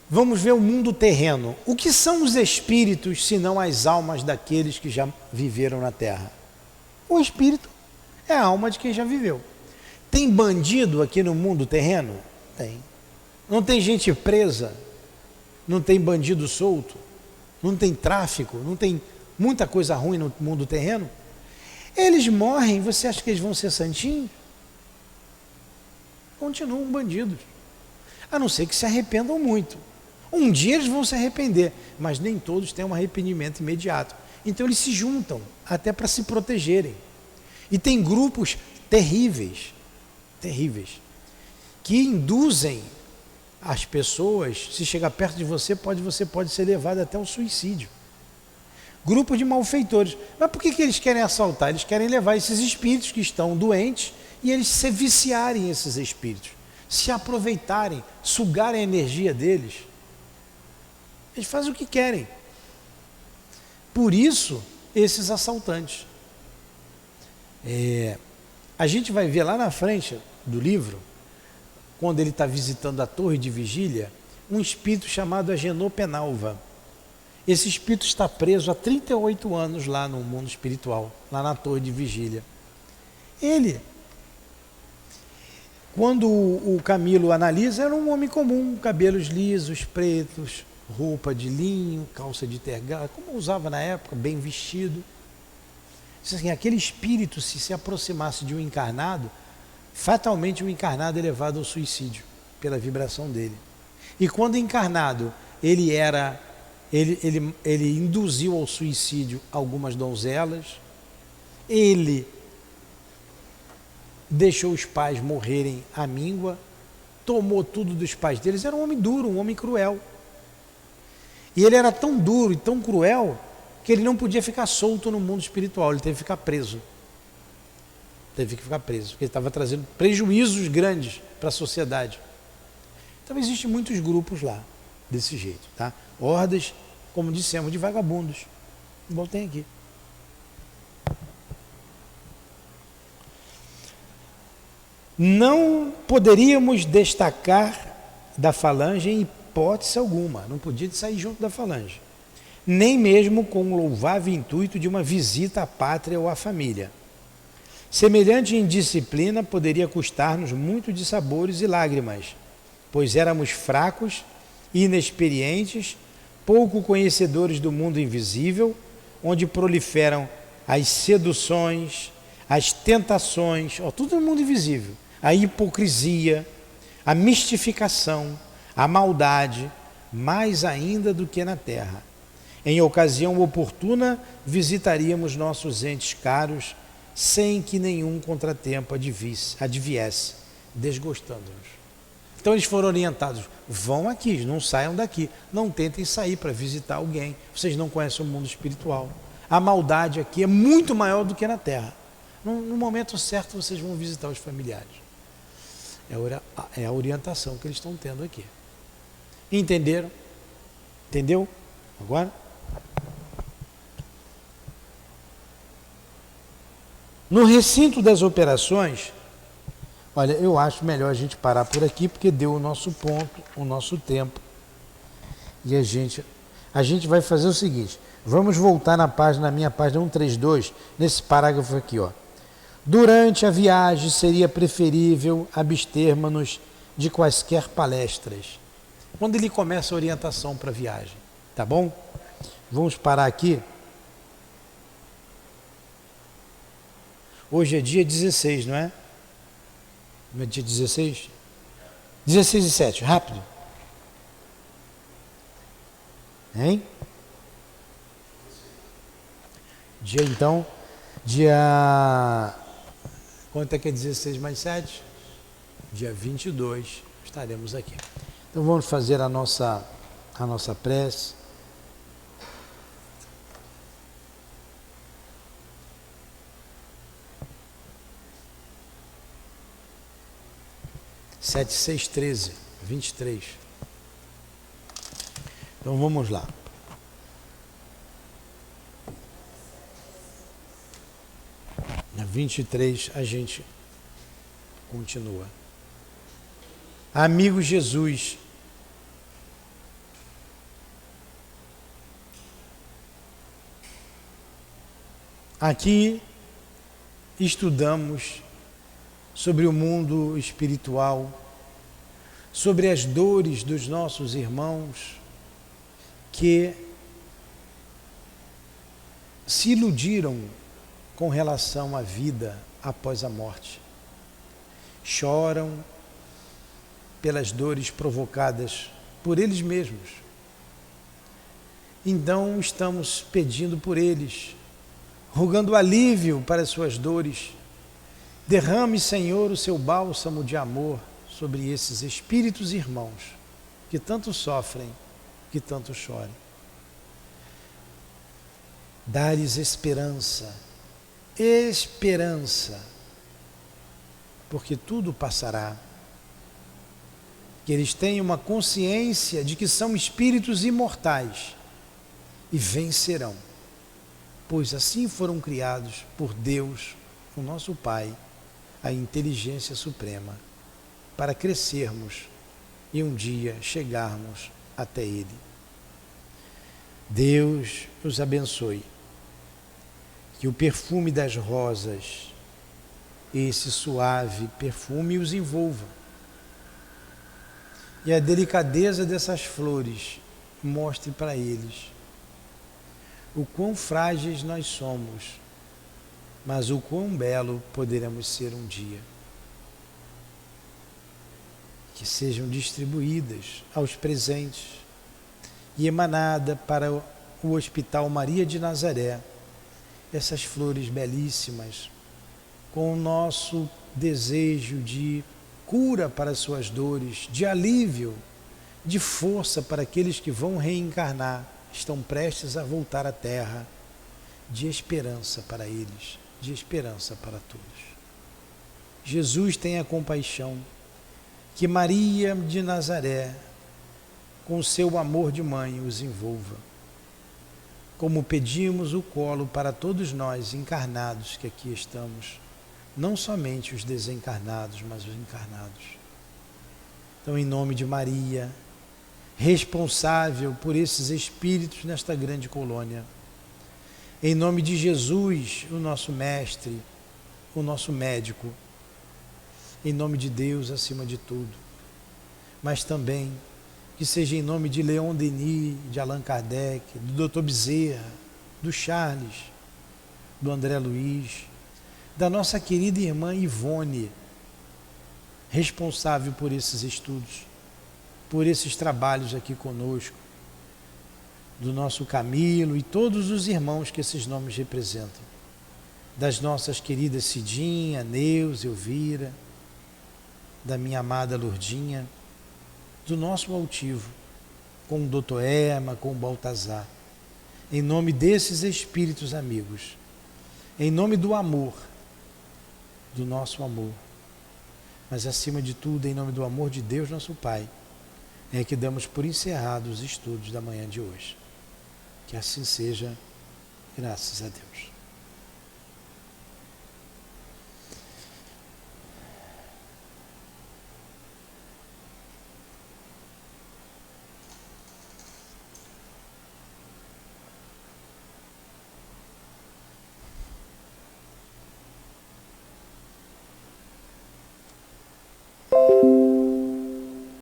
Vamos ver o mundo terreno. O que são os espíritos, senão as almas daqueles que já viveram na Terra? O espírito é a alma de quem já viveu. Tem bandido aqui no mundo terreno? Tem. Não tem gente presa? Não tem bandido solto? Não tem tráfico? Não tem muita coisa ruim no mundo terreno? Eles morrem, você acha que eles vão ser santinhos? Continuam bandidos. A não ser que se arrependam muito. Um dia eles vão se arrepender, mas nem todos têm um arrependimento imediato. Então eles se juntam, até para se protegerem. E tem grupos terríveis, que induzem as pessoas, se chegar perto de você pode ser levado até o suicídio. Grupo de malfeitores. Mas por que eles querem assaltar? Eles querem levar esses espíritos que estão doentes e eles se viciarem esses espíritos, se aproveitarem, sugarem a energia deles. Eles fazem o que querem. Por isso, esses assaltantes. A gente vai ver lá na frente do livro, quando ele está visitando a torre de vigília, um espírito chamado Agenor Penalva. Esse espírito está preso há 38 anos lá no mundo espiritual, lá na torre de vigília. Ele, quando o Camilo analisa, era um homem comum, cabelos lisos, pretos, roupa de linho, calça de tergal, como usava na época, bem vestido. Diz assim, aquele espírito, se aproximasse de um encarnado, fatalmente o encarnado é levado ao suicídio, pela vibração dele. E quando encarnado, ele induziu ao suicídio algumas donzelas, ele deixou os pais morrerem à míngua, tomou tudo dos pais deles, era um homem duro, um homem cruel. E ele era tão duro e tão cruel que ele não podia ficar solto no mundo espiritual, ele teve que ficar preso. Porque ele estava trazendo prejuízos grandes para a sociedade. Então existem muitos grupos lá, desse jeito, tá? Hordas, como dissemos, de vagabundos. Voltem aqui. Não poderíamos destacar da falange em hipótese alguma, não podia sair junto da falange. nem mesmo com o louvável intuito de uma visita à pátria ou à família. Semelhante indisciplina poderia custar-nos muito de sabores e lágrimas, pois éramos fracos, inexperientes, pouco conhecedores do mundo invisível, onde proliferam as seduções, as tentações, tudo no mundo invisível, a hipocrisia, a mistificação, a maldade, mais ainda do que na terra. Em ocasião oportuna, visitaríamos nossos entes caros, sem que nenhum contratempo adviesse, desgostando-nos. Então eles foram orientados, vão aqui, não saiam daqui, não tentem sair para visitar alguém, vocês não conhecem o mundo espiritual. A maldade aqui é muito maior do que na terra. No momento certo vocês vão visitar os familiares. É a orientação que eles estão tendo aqui. Entenderam? Entendeu? Agora? No recinto das operações, olha, eu acho melhor a gente parar por aqui, porque deu o nosso ponto, o nosso tempo. E a gente vai fazer o seguinte, vamos voltar na minha página 132, nesse parágrafo aqui, ó. Durante a viagem seria preferível abstermos-nos de quaisquer palestras. Quando ele começa a orientação para a viagem, tá bom? Vamos parar aqui. Hoje é dia 16, não é? Não é dia 16? 16/7, rápido. Hein? Dia... Quanto é que é 16 mais 7? Dia 22 estaremos aqui. Então vamos fazer a nossa prece. Sete, 6, 13, 23. Então vamos lá. Na 23 a gente continua. Amigo Jesus, aqui estudamos sobre o mundo espiritual, sobre as dores dos nossos irmãos que se iludiram com relação à vida após a morte. Choram pelas dores provocadas por eles mesmos. Então estamos pedindo por eles, rogando alívio para as suas dores. Derrame, Senhor, o seu bálsamo de amor sobre esses espíritos irmãos que tanto sofrem, que tanto choram. Dá-lhes esperança, porque tudo passará. Que eles tenham uma consciência de que são espíritos imortais e vencerão, pois assim foram criados por Deus, o nosso Pai, a inteligência suprema, para crescermos e um dia chegarmos até Ele. Deus os abençoe. Que o perfume das rosas, esse suave perfume, os envolva. E a delicadeza dessas flores mostre para eles o quão frágeis nós somos, mas o quão belo poderemos ser um dia. Que sejam distribuídas aos presentes e emanada para o Hospital Maria de Nazaré essas flores belíssimas, com o nosso desejo de cura para as suas dores, de alívio, de força para aqueles que vão reencarnar, estão prestes a voltar à Terra, de esperança para eles, de esperança para todos. Jesus tenha compaixão, que Maria de Nazaré, com o seu amor de mãe, os envolva. Como pedimos o colo para todos nós encarnados que aqui estamos, não somente os desencarnados, mas os encarnados. Então, em nome de Maria, responsável por esses espíritos nesta grande colônia. Em nome de Jesus, o nosso mestre, o nosso médico, em nome de Deus acima de tudo, mas também que seja em nome de Leon Denis, de Allan Kardec, do Dr. Bezerra, do Charles, do André Luiz, da nossa querida irmã Ivone, responsável por esses estudos, por esses trabalhos aqui conosco, do nosso Camilo e todos os irmãos que esses nomes representam, das nossas queridas Cidinha, Neuza, Elvira, da minha amada Lourdinha, do nosso altivo, com o Dr. Erma, com o Baltazar, em nome desses espíritos amigos, em nome do amor, do nosso amor, mas acima de tudo, em nome do amor de Deus, nosso Pai, é que damos por encerrados os estudos da manhã de hoje. Que assim seja, graças a Deus.